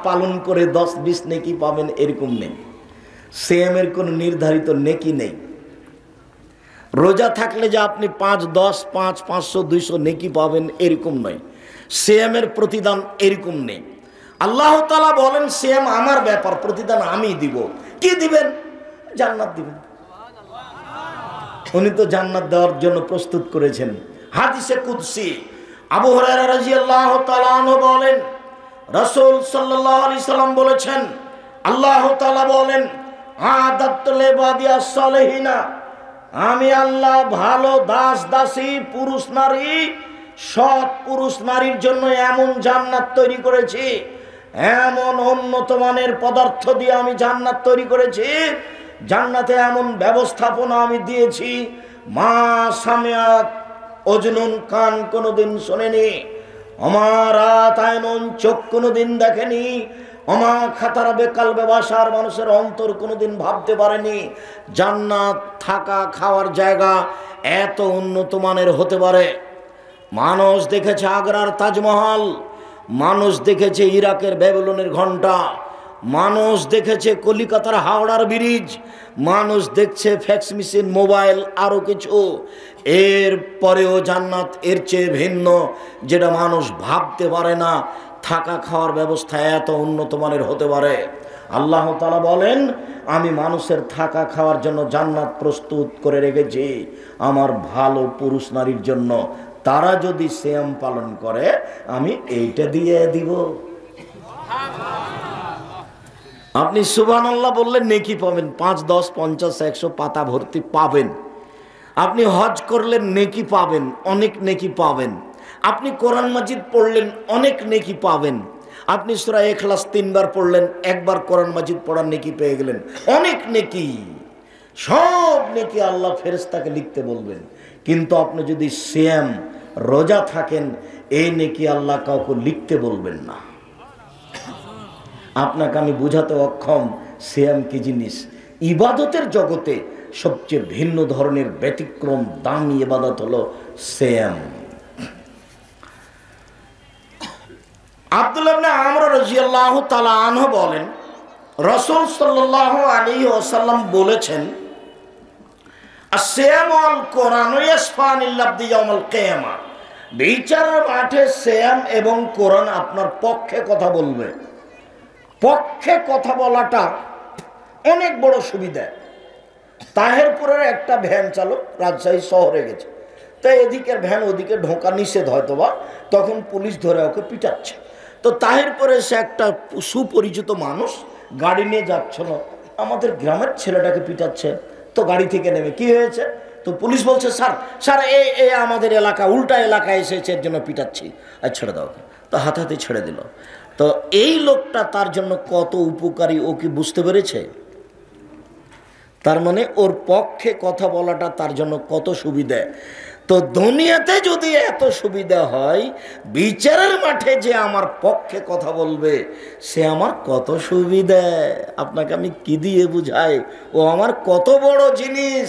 পালন করে 10-20 নেকি পাবেন এরকম নেই। সেমের কোনো নির্ধারিত নেকি নেই। রোজা থাকলে যে আপনি 5, 10, 5, 500, 200 নেকি পাবেন এরকম নয়। সেমের প্রতিদান এরকম নেই। আল্লাহ তাআলা বলেন সেম আমার ব্যাপার, প্রতিদান আমি দিব। কি দিবেন? জান্নাত দিবেন। উনি তো জান্নাত দেওয়ার জন্য প্রস্তুত করেছেন। হাদিসে কুদসি আবু হুরায়রা রাদিয়াল্লাহু তাআলা আনহু বলেন, রাসূল সাল্লাল্লাহু আলাইহি সাল্লাম বলেছেন, আল্লাহ তাআলা বলেন আদাতু লিবাদিয়াস সালিহিনা, আমি আল্লাহ ভালো দাস দাসী পুরুষ নারী, সৎ পুরুষ নারীর জন্য এমন জান্নাত তৈরি করেছি, এমন উন্নত মানের পদার্থ দিয়ে আমি জান্নাত তৈরি করেছি, জান্নাতে এমন ব্যবস্থাপনা আমি দিয়েছি, মা সামিয়াত অজনুন, কান কোনোদিন শোনেনি, আমার আতায়নুন, চোখ কোনোদিন দেখেনি, অমা খাতারা বেকাল বেবাসার, মানুষের অন্তর কোনোদিন ভাবতে পারেনি জান্নাত থাকা খাওয়ার জায়গা এত উন্নত মানের হতে পারে। মানুষ দেখেছে আগ্রার তাজমহল, মানুষ দেখেছে ইরাকের ব্যাবিলনের ঘণ্টা, মানুষ দেখেছে কলিকাতার হাওড়ার ব্রিজ, মানুষ দেখছে ফ্যাক্স মেশিন, মোবাইল, আরও কিছু। এর পরেও জান্নাত এর চেয়ে ভিন্ন, যেটা মানুষ ভাবতে পারে না থাকা খাওয়ার ব্যবস্থা এত উন্নত মানের হতে পারে। আল্লাহ তাআলা বলেন আমি মানুষের থাকা খাওয়ার জন্য জান্নাত প্রস্তুত করে রেখেছি আমার ভালো পুরুষ নারীর জন্য। তারা যদি সিয়াম পালন করে আমি এইটা দিয়ে দিব। আপনি সুবহানাল্লাহ বললেন নেকি পাবেন, 5, 10, 50, 100 পাতা ভর্তি পাবেন। আপনি হজ করলেন নেকি পাবেন, অনেক নেকি পাবেন। আপনি কোরআন মাজিদ পড়লেন, অনেক নেকি পাবেন। আপনি সূরা ইখলাস 3 বার পড়লেন, একবার কোরআন মাজিদ পড়ার নেকি পেয়ে গেলেন, অনেক নেকি। সব নেকি আল্লাহ ফেরেশতাকে লিখতে বলবেন। কিন্তু আপনি যদি সিয়াম রোজা থাকেন, এই নেকি আল্লাহ কাউকে লিখতে বলবেন না। আপনাকে আমি বুঝাতে অক্ষম সিয়াম কি জিনিস। ইবাদতের জগতে সবচেয়ে ভিন্ন ধরনের ব্যতিক্রম দামি ইবাদত হলো সিয়াম। আব্দুল্লাহ ইবনে আমর রাদিয়াল্লাহু তাআলা আনহু বলেন, রাসূল সাল্লাল্লাহু আলাইহি ওয়াসাল্লাম বলেছেন, আসিয়ামু আল কোরআনু ইয়াসফানিল আবদি ইয়াউমাল কিয়ামা, বিচারের মাঠে সিয়াম এবং কোরআন আপনার পক্ষে কথা বলবে। পক্ষে কথা বলাটা অনেক বড় সুবিধা। তাহেরপুরের একটা ভ্যান চালক রাজশাহী শহরে গেছে, তাই এদিকের ভ্যান ওদিকে ঢোকা নিষেধ হয়তো বা, তখন পুলিশ ধরে ওকে পিটাচ্ছে। তো তাহেরপুরে সে একটা সুপরিচিত মানুষ গাড়ি নিয়ে যাচ্ছিল, আমাদের গ্রামের ছেলেটাকে পিটাচ্ছে। তো গাড়ি থেকে নেমে কি হয়েছে, তো পুলিশ বলছে স্যার স্যার এ আমাদের এলাকা উল্টা এলাকায় এসেছে, এর জন্য পিটাচ্ছি, আর ছেড়ে দাও। তো হাতাহাতি ছেড়ে দিল। তো এই লোকটা তার জন্য কত উপকারী ও কি বুঝতে পেরেছে? তার মানে ওর পক্ষে কথা বলাটা তার জন্য কত সুবিধা। তো দুনিয়াতে যদি এত সুবিধা হয়, বিচারের মাঠে যে আমার পক্ষে কথা বলবে সে আমার কত সুবিধা। আপনাকে আমি কি দিয়ে বুঝাই, ও আমার কত বড় জিনিস।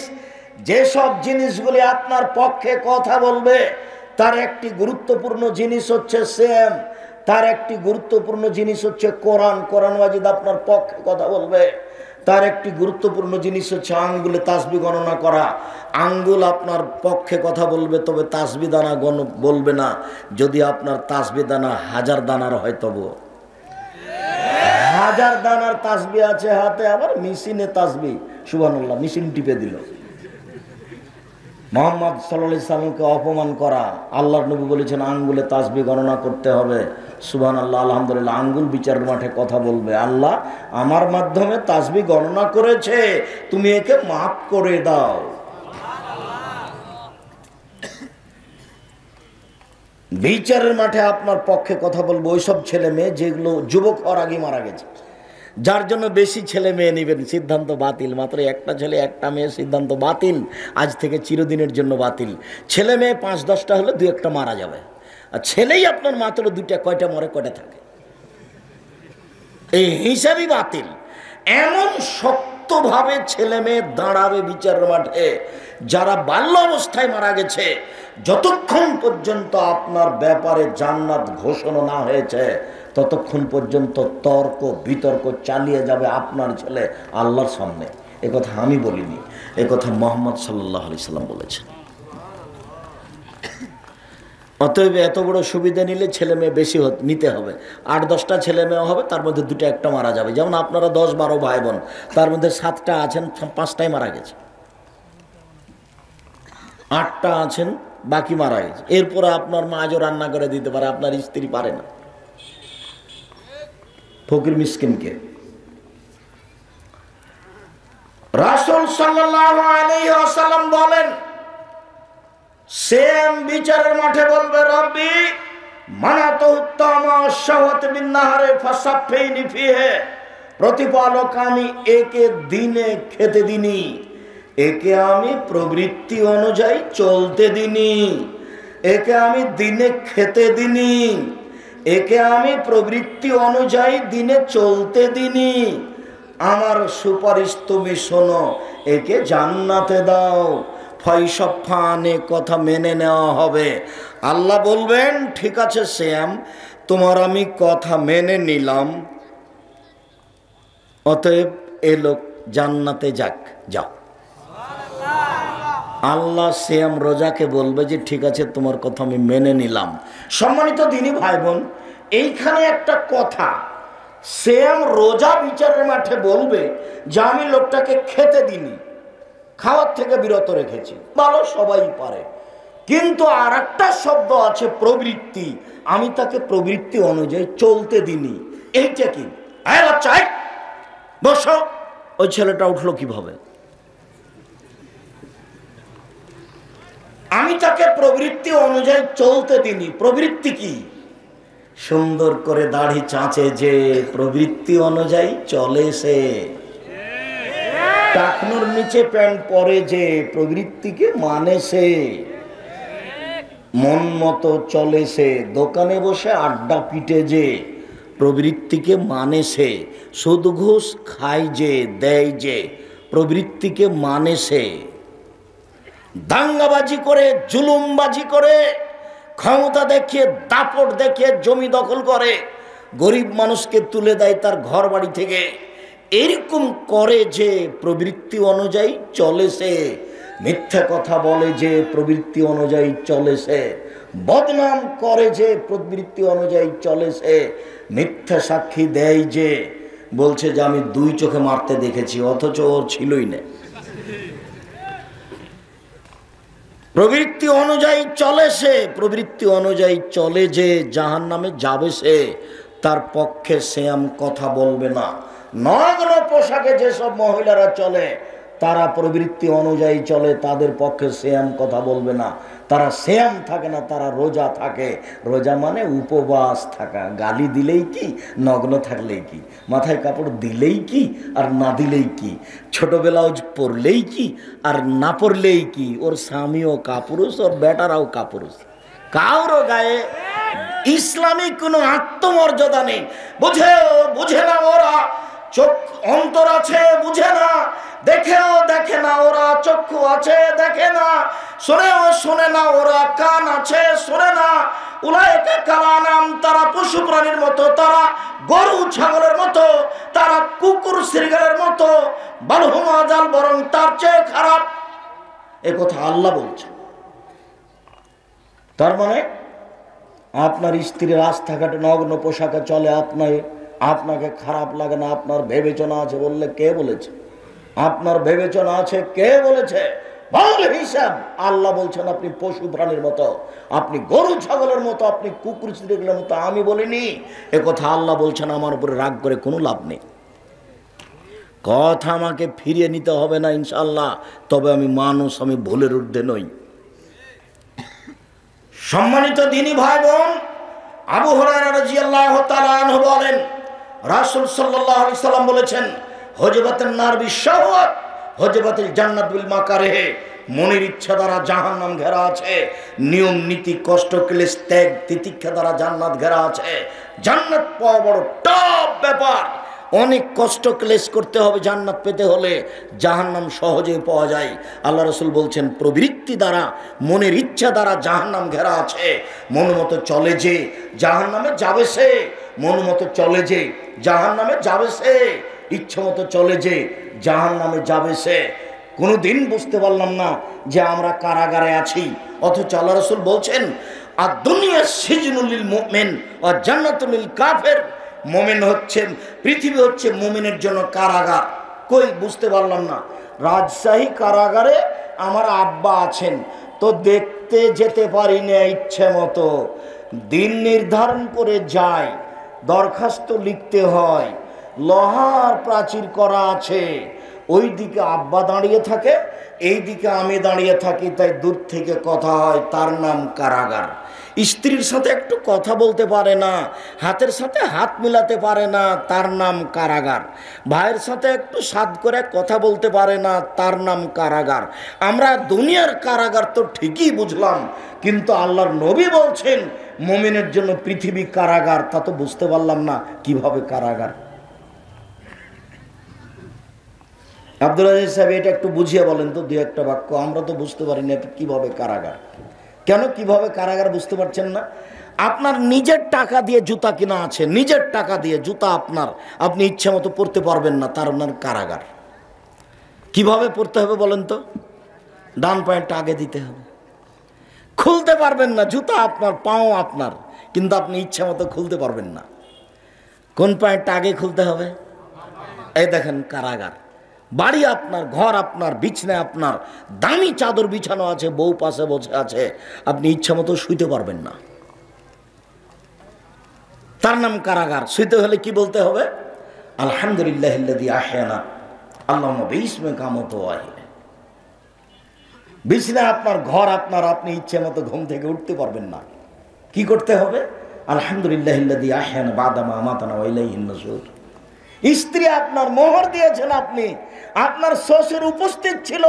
যেসব জিনিসগুলি আপনার পক্ষে কথা বলবে তার একটি গুরুত্বপূর্ণ জিনিস হচ্ছে সেম, তার একটি গুরুত্বপূর্ণ জিনিস হচ্ছে কোরআন। কোরআন ওয়াজিদ আপনার পক্ষে কথা বলবে। তার একটি গুরুত্বপূর্ণ জিনিস হচ্ছে আঙ্গুলে তাসবি গণনা করা। আঙ্গুল আপনার পক্ষে কথা বলবে, তবে তাসবি দানা বলবে না। যদি আপনার তাসবি দানা 1000 দানার হয়, তবু 1000 দানার তাসবি আছে হাতে, আবার মেশিনে তাসবি, সুবহানাল্লাহ, মেশিন টিপে দিল। মুহাম্মদ সাল্লাল্লাহু আলাইহি সাল্লামকে অপমান করা। আল্লাহর নবী বলেছেন আঙ্গুলে তাসবি গণনা করতে হবে। সুবহানাল্লাহ, আলহামদুলিল্লাহ, আঙ্গুল বিচারের মাঠে কথা বলবে, আল্লাহ আমার মাধ্যমে তাসবি গণনা করেছে, তুমি একে মাফ করে দাও। বিচারের মাঠে আপনার পক্ষে কথা বলবো ওইসব ছেলে মেয়ে যেগুলো যুবক হওয়ার আগে মারা গেছে, যার জন্য বেশি ছেলে মেয়ে নেবেন, সিদ্ধান্ত বাতিল। মাত্র একটা ছেলে একটা মেয়ে, সিদ্ধান্ত বাতিল, আজ থেকে চিরদিনের জন্য বাতিল। ছেলে মেয়ে 5-10টা হলে 2-1টা মারা যাবে, আর ছেলেই আপনার মাত্র 2টা, কয়টা মরে কয়টা থাকে, এই হিসাবই বাতিল। এমন শক্তভাবে ছেলে মেয়ে দাঁড়াবে বিচারের মাঠে যারা বাল্য অবস্থায় মারা গেছে, যতক্ষণ পর্যন্ত আপনার ব্যাপারে জান্নাত ঘোষণা না হয়েছে ততক্ষণ পর্যন্ত তর্ক বিতর্ক চালিয়ে যাবে আপনার ছেলে আল্লাহর সামনে। এ কথা আমি বলিনি, এ কথা মুহাম্মদ সাল্লাল্লাহু আলাইহি সাল্লাম বলেছেন। অতএব এত বড় সুবিধা নিলে ছেলে মেয়ে বেশি নিতে হবে। 8-10টা ছেলে মেয়ে হবে, তার মধ্যে 2-1টা মারা যাবে। যেমন আপনারা 10-12 ভাই বোন, তার মধ্যে 7টা আছেন, 5টাই মারা গেছে, 8টা আছেন, বাকি মারা গেছে। এরপরে আপনার মা আজও রান্না করে দিতে পারে, আপনার স্ত্রী পারে না। ফকির মিসকিনকে রাসূল সাল্লাল্লাহু আলাইহি ওয়াসাল্লাম বলেন, সেম বিচারের মাঠে বলবে, রব্বি মানাতুত্তামা শাওয়াত বিন নাহারে ফাসাফাইনি ফিহে, প্রতিপালক আমি একে দিনে খেতে দিনি, একে আমি প্রবৃত্তি অনুযায়ী চলতে দিনি, একে আমি দিনে খেতে দিনি, একে আমি প্রবৃত্তি অনুযায়ী দিনে চলতে দিনি, আমার সুপারিশ তুমি শোনো, একে জান্নাতে দাও। ফয়সফানে কথা মেনে নেওয়া হবে। আল্লাহ বলবেন, ঠিক আছে শ্যাম, তোমার আমি কথা মেনে নিলাম, অতএব এ লোক জান্নাতে যাক, যাও। আল্লাহ শ্যাম রোজাকে বলবে যে ঠিক আছে তোমার কথা আমি মেনে নিলাম। সম্মানিত দিনী ভাই বোন, এইখানে একটা কথা, শ্যাম রোজা বিচারের মাঠে বলবে যে আমি লোকটাকে খেতে দিনি, খাওয়ার থেকে বিরত রেখেছি, ভালো সবাই পারে, কিন্তু আর একটা শব্দ আছে প্রবৃত্তি, আমি তাকে প্রবৃত্তি অনুযায়ী চলতে দিনি। এইটা কি? বাচ্চা বসো। ওই ছেলেটা উঠলো কিভাবে? আমি তাকে প্রবৃত্তি অনুযায়ী চলতে দিনি। প্রবৃত্তি কি? সুন্দর করে দাড়ি চাঁচে যে, প্রবৃত্তি অনুযায়ী চলে সে। টাকনোর নিচে প্যান্ট পরে যে, প্রবৃত্তিকে মানে সে। মন মতো চলে সে, দোকানে বসে আড্ডা পিটে যে, প্রবৃত্তিকে মানে সে। সুদ ঘুষ খায় যে, দেয় যে, প্রবৃত্তিকে মানে সে। দাঙ্গাবাজি করে, জুলুমবাজি করে, ক্ষমতা দেখিয়ে, দাপট দেখিয়ে জমি দখল করে, গরিব মানুষকে তুলে দেয় তার ঘর বাড়ি থেকে, এরকম করে যে প্রবৃত্তি অনুযায়ী চলে সে। মিথ্যা কথা বলে যে প্রবৃত্তি অনুযায়ী চলে সে। বদনাম করে যে প্রবৃত্তি অনুযায়ী চলে সে। মিথ্যা সাক্ষী দেয় যে, বলছে যে আমি 2 চোখে মারতে দেখেছি, অথচ ওর ছিলই না। প্রবৃত্তি অনুযায়ী চলে সে, প্রবৃত্তি অনুযায়ী চলে যে জাহান্নামে যাবে সে। তার পক্ষে শ্যাম কথা বলবে না। নগ্ন পোশাকে যেসব মহিলারা চলে, তারা প্রবৃত্তি অনুযায়ী চলে, তাদের পক্ষে সিয়াম কথা বলবে না। তারা সিয়াম থাকে না, তারা রোজা থাকে। রোজা মানে উপবাস থাকা। গালি দিলেই কি, নগ্ন থাকলেই কি, মাথায় কাপড় দিলেই কি আর না দিলেই কি, ছোট ব্লাউজ পরলেই কি আর না পরলেই কি, ওর স্বামীও কাপুরুষ, ওর বেটারাও কাপুরুষ, কারো গায়ে ইসলামিক কোনো আত্মমর্যাদা নেই। বুঝে না ওরা, চোখ অন্তর আছে বুঝে না, দেখেও দেখে না ওরা, চক্ষু আছে দেখে না, শোনেও শোনে না ওরা, কান আছে শোনে না। উলাইকা কালানাম, তারা পশু প্রাণীর মতো, তারা গরু ছাগলের মতো, তারা কুকুর শৃগালের মতো, বালহুম আযাল, বরং তার চেয়ে খারাপ। এ কথা আল্লাহ বলছেন। তার মানে আপনার স্ত্রী রাস্তাঘাটে নগ্ন পোশাকে চলে, আপনাকে খারাপ লাগে না, আপনার বিবেচনা আছে বললে কে বলেছে? আপনার বিবেচনা আছে কে বলেছে? বল হিসাব। আল্লাহ বলছেন আপনি পশু প্রাণীর মতো, আপনি গরু ছাগলের মতো, আপনি কুকুর শৃগালের মতো। আমি বলিনি, এ কথা আল্লাহ বলছেন। আমার উপরে রাগ করে কোনো লাভ নেই। কথা আমাকে ফিরিয়ে নিতে হবে না ইনশাআল্লাহ, তবে আমি মানুষ, আমি ভুলের ঊর্ধ্বে নই। সম্মানিত দ্বীনি ভাই বোন, আবু হুরায়রা রাদিয়াল্লাহু তাআলা আনহু বলেন, রাসূল সাল্লাল্লাহু আলাইহি সাল্লাম বলেছেন, হুজবাতুন নার বিশাওয়াত, হুজবাতুল জান্নাত বিল মাকারিহ। মনের ইচ্ছা দ্বারা জাহান্নাম ঘেরা আছে, নিয়ম নীতি কষ্ট ক্লেশ ত্যাগ তিতিক্ষা দ্বারা জান্নাত ঘেরা আছে। জান্নাত পাওয়া বড় টাফ ব্যাপার, অনেক কষ্ট ক্লেশ করতে হবে জান্নাত পেতে হলে। জাহান্নাম সহজে পাওয়া যায়। আল্লাহ রাসূল বলছেন, প্রবৃত্তি দ্বারা, মনের ইচ্ছা দ্বারা জাহান্নাম ঘেরা আছে। মন মতো চলে যে জাহান্নামে যাবে সে, মন মতো চলে যে জাহান্নামে যাবে সে, ইচ্ছা মতো চলে যে জাহান্নামে যাবে সে। কোনোদিন বুঝতে পারলাম না যে আমরা কারাগারে আছি, অথচ আল্লাহ রাসূল বলছেন, আর দুনিয়া সিজনুল লিল মুমিন ওয়া জান্নাতুল লিল কাফির। মুমিন হচ্ছেন, পৃথিবী হচ্ছে মুমিনের জন্য কারাগার। কই বুঝতে পারলাম না। রাজশাহী কারাগারে আমার আব্বা আছেন, তো দেখতে যেতে পারি না ইচ্ছে মতো। দিন নির্ধারণ করে যাই, দরখাস্ত লিখতে হয়, লোহার প্রাচীর করা আছে, ওই দিকে আব্বা দাঁড়িয়ে থাকে, এই দিকে আমি দাঁড়িয়ে থাকি, তাই দূর থেকে কথা হয়। তার নাম কারাগার। স্ত্রীর সাথে একটু কথা বলতে পারে না, হাতের সাথে হাত মিলাতে পারে না, তার নাম কারাগার। ভাইয়ের সাথে একটু সাদ করে কথা বলতে পারে না, তার নাম কারাগার। আমরা দুনিয়ার কারাগার তো ঠিকই বুঝলাম, কিন্তু আল্লাহর নবী বলছেন মুমিনের জন্য পৃথিবী কারাগার। তা তো বুঝতে পারলাম না কিভাবে কারাগার। আব্দুল আজিজ সাহেব, এটা একটু বুঝিয়ে বলেন তো, দু একটা বাক্য। আমরা তো বুঝতে পারি না কিভাবে কারাগার। কেন কিভাবে কারাগার বুঝতে পারছেন না? আপনার নিজের টাকা দিয়ে জুতা কিনা আছে, নিজের টাকা দিয়ে জুতা আপনার, আপনি ইচ্ছা মতো পরতে পারবেন না, তার আপনার কারাগার। কিভাবে পরতে হবে বলেন তো? ডান পায়েরটা আগে দিতে হবে, খুলতে পারবেন না। জুতা আপনার, পাও আপনার, কিন্তু আপনি ইচ্ছা মতো খুলতে পারবেন না। কোন পায়েরটা আগে খুলতে হবে? এই দেখেন কারাগার। বাড়ি আপনার, ঘর আপনার, বিছনা আপনার, দামি চাদর বিছানো আছে, বউ পাশে বসে আছে, আপনি ইচ্ছা মতো শুইতে পারবেন না, তার নাম কারাগার। শুইতে হলে কি বলতে হবে? আলহামদুলিল্লাহিল্লাযী আহয়ানা আল্লাহুম্মা বিইসমিকা আমুতু ওয়া আহয়া। বিছনা আপনার, ঘর আপনার, আপনি ইচ্ছা মতো ঘুম থেকে উঠতে পারবেন না। কি করতে হবে? আলহামদুলিল্লাহিল্লাযী আহয়ানা বা'দা মা আমাতানা ওয়া ইলাইহিন নুশুর। স্ত্রী আপনার, মোহর দিয়েছেন আপনি, আপনার শ্বশুর উপস্থিত ছিল।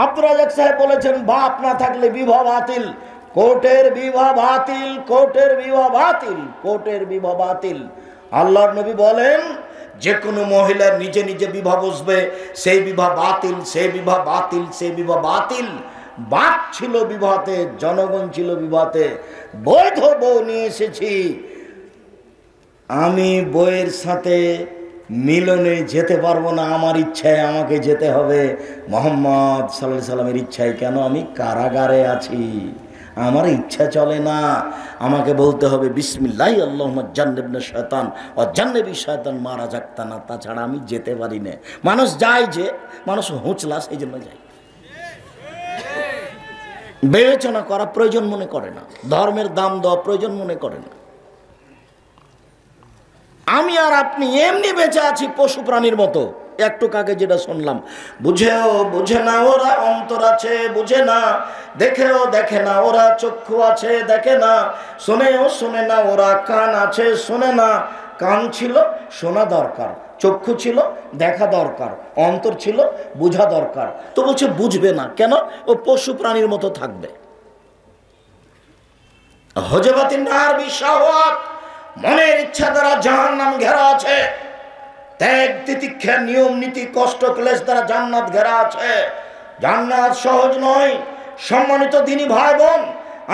আব্দুর রাজ্জাক সাহেব বলেছেন, বাপ না থাকলে বিবাহ বাতিল, কোর্টের বিবাহ বাতিল, কোর্টের বিবাহ বাতিল, কোর্টের বিবাহ বাতিল। আল্লাহর নবী বলেন, যে কোনো মহিলার নিজে নিজে বিবাহ বসবে, সেই বিবাহ বাতিল, সেই বিবাহ বাতিল, সেই বিবাহ বাতিল। বাপ ছিল বিবাহতে, জনগণ ছিল বিবাহতে। বৈধ বউ নিয়ে এসেছি, আমি বইয়ের সাথে মিলনে যেতে পারবো না, আমার ইচ্ছায় আমাকে যেতে হবে, মুহাম্মদ সাল্লাল্লাহু আলাইহি সাল্লামের ইচ্ছায়। কেন? আমি কারাগারে আছি, আমার ইচ্ছা চলে না। আমাকে বলতে হবে বিসমিল্লাহ আল্লাহুম্মা জান্নিবনা শায়তান ওয়া জান্নিবি শায়তান মা রাযাকতানা, তাছাড়া আমি যেতে পারি না। মানুষ যায়, যে মানুষ হুঁচলা, সেই জন্য যায়। বিবেচনা করা প্রয়োজন মনে করে না, ধর্মের দাম দেওয়া প্রয়োজন মনে করে না। আমি আর আপনি এমনি বেঁচে আছি পশু প্রাণীর মতো, একটু আগে যেটা শুনলাম, বুঝেও বুঝে না ওরা অন্তর আছে বুঝে না, দেখেও দেখে না ওরা চক্ষু আছে দেখে না, শোনেও শোনে না ওরা কান আছে শোনে না। কান ছিল শোনা দরকার, চক্ষু ছিল দেখা দরকার, অন্তর ছিল বোঝা দরকার। তো বলছে বুঝবে না কেন? ও পশু প্রাণীর মতো থাকবে। হজবাতিন নার বিশাওয়াত, মনের ইচ্ছা দ্বারা জাহান্নাম ঘেরা আছে। ত্যাগ তিতিক্ষা নিয়ম নীতি কষ্ট ক্লেশ দ্বারা জান্নাত ঘেরা আছে। জান্নাত সহজ নয়। সম্মানিত দিনী ভাই বোন,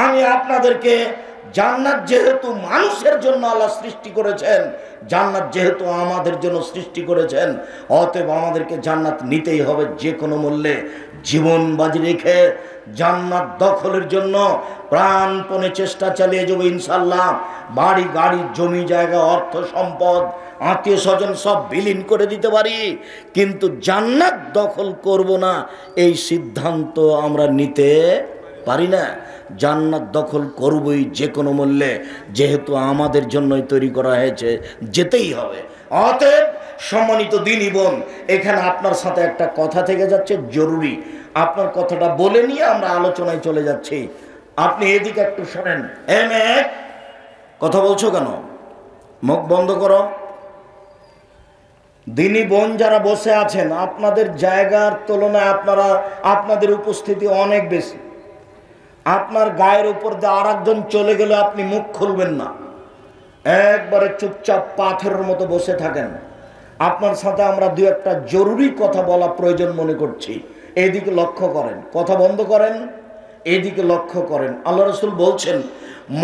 আমি আপনাদেরকে জান্নাত যেহেতু মানুষের জন্য আল্লাহ সৃষ্টি করেছেন, জান্নাত যেহেতু আমাদের জন্য সৃষ্টি করেছেন, অতএব আমাদেরকে জান্নাত নিতেই হবে যে কোনো মূল্যে। জীবন বাজি রেখে জান্নাত দখলের জন্য প্রাণপণে চেষ্টা চালিয়ে যাবো ইনশাল্লাহ। বাড়ি গাড়ি জমি জায়গা অর্থ সম্পদ আত্মীয় স্বজন সব বিলীন করে দিতে পারি, কিন্তু জান্নাত দখল করব না এই সিদ্ধান্ত আমরা নিতে পারি না। জান্নাত দখল করবই যে কোনো মূল্যে, যেহেতু আমাদের জন্যই তৈরি করা হয়েছে, যেতেই হবে। অতএব সম্মানিত দিনী বোন, এখানে আপনার সাথে একটা কথা থেকে যাচ্ছে জরুরি। আপনার কথাটা বলে নিয়ে আমরা আলোচনায় চলে যাচ্ছি। আপনি এদিকে একটু শোনেন। কথা বলছো কেন? মুখ বন্ধ করো। দিনী বোন যারা বসে আছেন, আপনাদের জায়গার তুলনায় আপনাদের উপস্থিতি অনেক বেশি। আপনার গায়ের উপর দিয়ে আর একজন চলে গেলে আপনি মুখ খুলবেন না, একবারে চুপচাপ পাথরের মতো বসে থাকেন। আপনার সাথে আমরা দু একটা জরুরি কথা বলা প্রয়োজন মনে করছি। এইদিকে লক্ষ্য করেন, কথা বন্ধ করেন, এইদিকে লক্ষ্য করেন। আল্লাহ রাসূল বলছেন,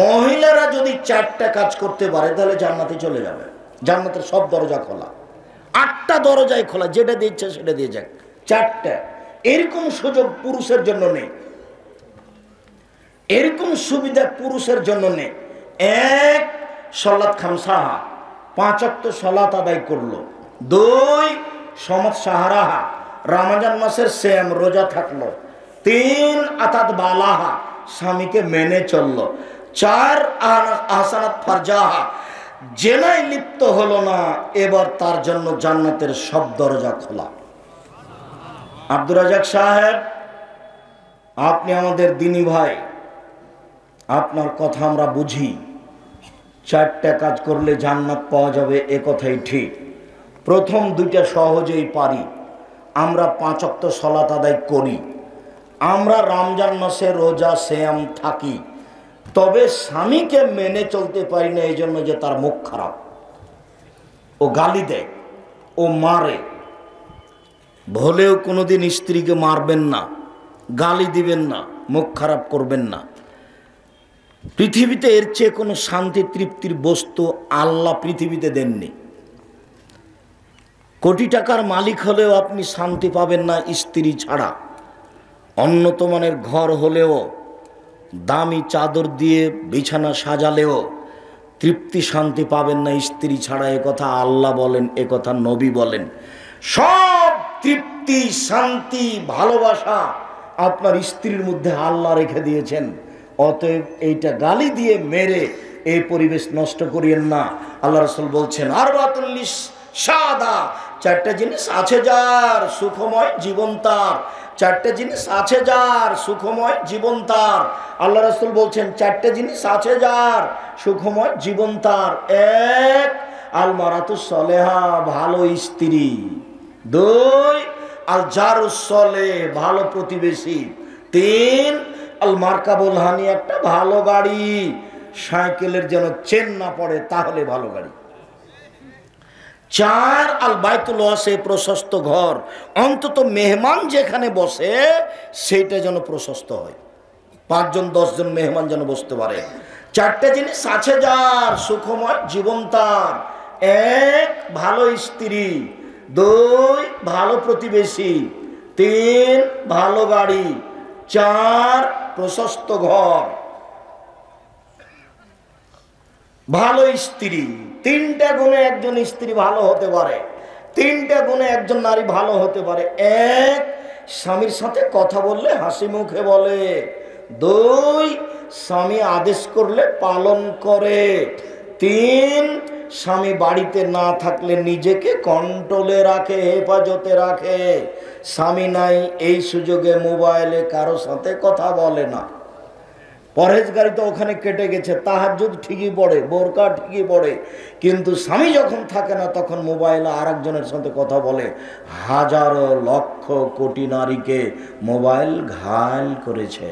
মহিলারা যদি 4টা কাজ করতে পারে তাহলে জান্নাতে চলে যাবে। জান্নাতের সব দরজা খোলা, 8টা দরজায় খোলা, যেটা দিচ্ছে সেটা দিয়ে যাক। 4টা, এরকম সুযোগ পুরুষের জন্য নেই, এরকম সুবিধা পুরুষের জন্য নেই। 1, সলাত খামসাহা, 5 ওয়াক্ত সলাত আদায় করলো। 2, সমাজ সাহারাহা, রমজান মাসের শ্যাম রোজা থাকলো। 3, আতাত বালাহা, স্বামীকে মেনে চললো। 4, আহসানাত ফারজাহা, জেনায় লিপ্ত হলো না, এবার তার জন্য জান্নাতের সব দরজা খোলা। আব্দুর রাজাক সাহেব, আপনি আমাদের দিনী ভাই, আপনার কথা আমরা বুঝি। 4টা কাজ করলে জান্নাত পাওয়া যাবে, এ কথাই ঠিক। প্রথম 2টা সহজেই পারি। আমরা 5 ওয়াক্ত সালাত আদায় করি, আমরা রমজান মাসে রোজা সিয়াম থাকি, তবে স্বামীকে মেনে চলতে পারি না এই জন্য যে তার মুখ খারাপ, ও গালি দেয়, ও মারে। ভুলেও কোনোদিন স্ত্রীকে মারবেন না, গালি দিবেন না, মুখ খারাপ করবেন না। পৃথিবীতে এর চেয়ে কোনো শান্তি তৃপ্তির বস্তু আল্লাহ পৃথিবীতে দেননি। কোটি টাকার মালিক হলেও আপনি শান্তি পাবেন না স্ত্রী ছাড়া। উন্নত মানের ঘর হলেও, দামি চাদর দিয়ে বিছানা সাজালেও তৃপ্তি শান্তি পাবেন না স্ত্রী ছাড়া। এ কথা আল্লাহ বলেন, এ কথা নবী বলেন। সব তৃপ্তি শান্তি ভালোবাসা আপনার স্ত্রীর মধ্যে আল্লাহ রেখে দিয়েছেন। অতএব এইটা গালি দিয়ে মেরে এই পরিবেশ নষ্ট করিয়েন না। আল্লাহ রাসূল বলছেন, আরবাতুল্লিস সাদা, 4টা জিনিস আছে যার সুখময় জীবন তার। 4টা জিনিস আছে যার সুখময় জীবন তার। আল্লাহ রাসূল বলছেন 4টা জিনিস আছে যার সুখময় জীবন তার। 1, আল মারাতুস সলেহা, ভালো স্ত্রী। 2, আল জারুস সলে, ভালো প্রতিবেশী। 3, আল মার্কাবুল হানি, একটা ভালো গাড়ি, সাইকেলের যেন চেন না পড়ে তাহলে ভালো গাড়ি। 4, আল বাইতুল ওয়াসে, প্রশস্ত ঘর, অন্তত মেহমান যেখানে বসে সেইটা যেন প্রশস্ত হয়, 5 জন 10 জন মেহমান যেন বসতে পারে। 4টা জিনিস আছে যার সুখময় জীবন তার। 1, ভালো স্ত্রী। 2, ভালো প্রতিবেশী। 3, ভালো গাড়ি। 4, প্রশস্ত ঘর। ভালো স্ত্রী, 3টা গুণে একজন স্ত্রী ভালো হতে পারে, 3টা গুণে একজন নারী ভালো হতে পারে। 1, স্বামীর সাথে কথা বললে হাসি মুখে বলে। 2, স্বামী আদেশ করলে পালন করে। 3, স্বামী বাড়িতে না থাকলে নিজেকে কন্ট্রোলে রাখে, হেফাজতে রাখে। স্বামী নাই এই সুযোগে মোবাইলে কারো সাথে কথা বলে না। পরহেজগারি তো ওখানে কেটে গেছে, তাহাজ্জুদ ঠিকই পড়ে, বোরকা ঠিকই পড়ে, কিন্তু স্বামী যখন থাকে না তখন মোবাইলে আরেকজনের সাথে কথা বলে। হাজারো লক্ষ কোটি নারীকে মোবাইল ঘায়েল করেছে।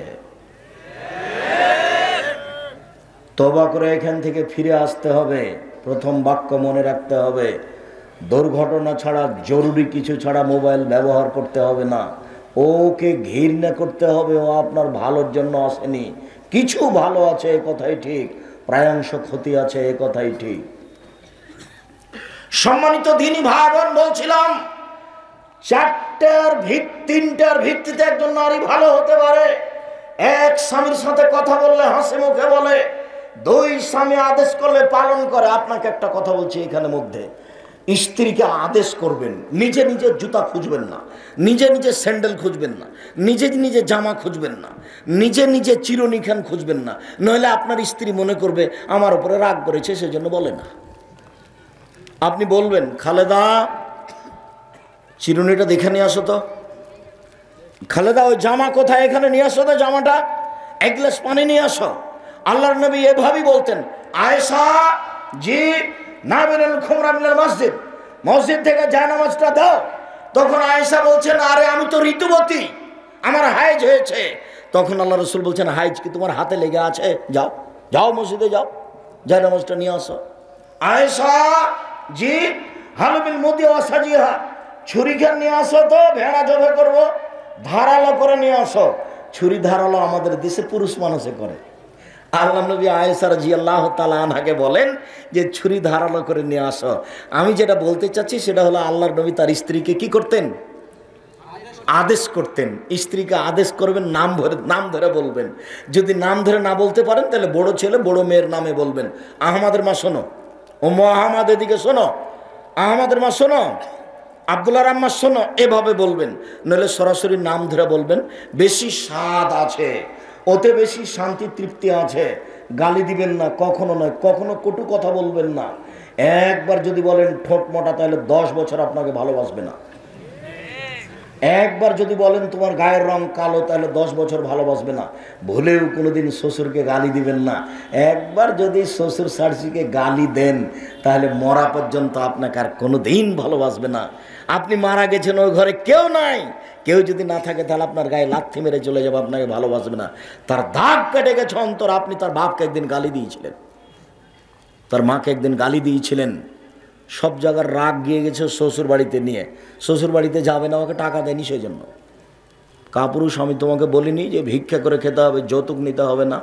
তওবা করে এখান থেকে ফিরে আসতে হবে। প্রথম বাক্য মনে রাখতে হবে, দুর্ঘটনা ছাড়া, জরুরি কিছু ছাড়া মোবাইল ব্যবহার করতে হবে না। ওকে ঘৃণা করতে হবে, ও আপনার ভালোর জন্য আসেনি। কিছু ভালো আছে এ কথাই ঠিক, প্রায়াংশ ক্ষতি আছে এ কথাই ঠিক। সম্মানিত দ্বীনি ভাই বোন, বলছিলাম তিনটার ভিত্তিতে একজন নারী ভালো হতে পারে। এক, স্বামীর সাথে কথা বললে হাসি মুখে বলে। দুই, স্বামী আদেশ করলে পালন করে। আপনাকে একটা কথা বলছি এখানে মধ্যে, স্ত্রীকে আদেশ করবেন, নিজে নিজে জুতা খুঁজবেন না, নিজে নিজে স্যান্ডেল খুঁজবেন না, নিজে নিজে জামা খুঁজবেন না, নিজে নিজে চিরুনিখান খুঁজবেন না। নইলে আপনার স্ত্রী মনে করবে আমার উপরে রাগ করেছে, সেজন্য বলে না। আপনি বলবেন, খালেদা চিরুনিটা দেখে নিয়ে আসো তো, খালেদা ওই জামা কোথায়, এখানে নিয়ে আসো তো জামাটা, এক গ্লাস পানি নিয়ে আসো। আল্লাহর নবী এভাবেই বলতেন, আয়েশা জি নাবিরুল খুমরা মিনাল মসজিদ, মসজিদ থেকে জায়নামাজটা দাও। তখন আয়েশা বলছেন, আরে আমি তো ঋতুবতী, আমার হাইজ হয়েছে। তখন আল্লাহ রাসূল বলছেন, হাইজ কি তোমার হাতে লেগে আছে? যাও যাও মসজিদে যাও, জায়নামাজটা নিয়ে আসো। আয়েশা জি হালুবিল মুদি ওয়াসাজিহা, ছুরিখান নিয়ে আসো তো, ভেড়া জবে করবো, ধারালো করে নিয়ে আসো। ছুরি ধারালো আমাদের দেশে পুরুষ মানুষে করে। আল্লাহ নবী আয়েশা রাদিয়াল্লাহু তাআলা আনহাকে বলেন যে ছুরি ধারালো করে নিয়ে আসো। আমি যেটা বলতে চাচ্ছি সেটা হলো, আল্লাহর নবী তার স্ত্রীকে কি করতেন? আদেশ করতেন। স্ত্রীকে আদেশ করবেন, নাম ধরে বলবেন। যদি নাম ধরে না বলতে পারেন তাহলে বড় ছেলে বড় মেয়ের নামে বলবেন। আহমদের মা শোনো, ও আহমদ এদিকে শোনো, আহমদের মা শোনো, আব্দুল্লাহর আম্মা শোনো, এভাবে বলবেন। নইলে সরাসরি নাম ধরে বলবেন। বেশি স্বাদ আছে, ওতে বেশি শান্তি তৃপ্তি আছে। গালি দিবেন না, কখনো নয়, কখনো কটু কথা বলবেন না। একবার যদি বলেন ঠোঁট মোটা, তাহলে 10 বছর আপনাকে ভালোবাসবে না। একবার যদি বলেন তোমার গায়ের রং কালো, তাহলে 10 বছর ভালোবাসবে না। ভুলেও কোনোদিন শ্বশুরকে গালি দিবেন না। একবার যদি শ্বশুর শাশুড়িকে গালি দেন, তাহলে মরা পর্যন্ত আপনাকে আর কোনোদিন ভালোবাসবে না। আপনি মারা গেছেন, ওই ঘরে কেউ নাই, কেউ যদি না থাকে তাহলে আপনার গায়ে লাথি মেরে চলে যাবে, আপনাকে ভালোবাসবে না। তার দাগ কেটে গেছে অন্তর। আপনি তার বাপকে একদিন গালি দিয়েছিলেন, তার মাকে একদিন গালি দিয়েছিলেন, সব জায়গার রাগ গিয়ে গেছে শ্বশুর বাড়িতে নিয়ে। শ্বশুর বাড়িতে যাবে না, আমাকে টাকা দেয়নি সেই জন্য। কাপুরুষ, আমি তোমাকে বলিনি যে ভিক্ষা করে খেতে হবে, যৌতুক নিতে হবে না?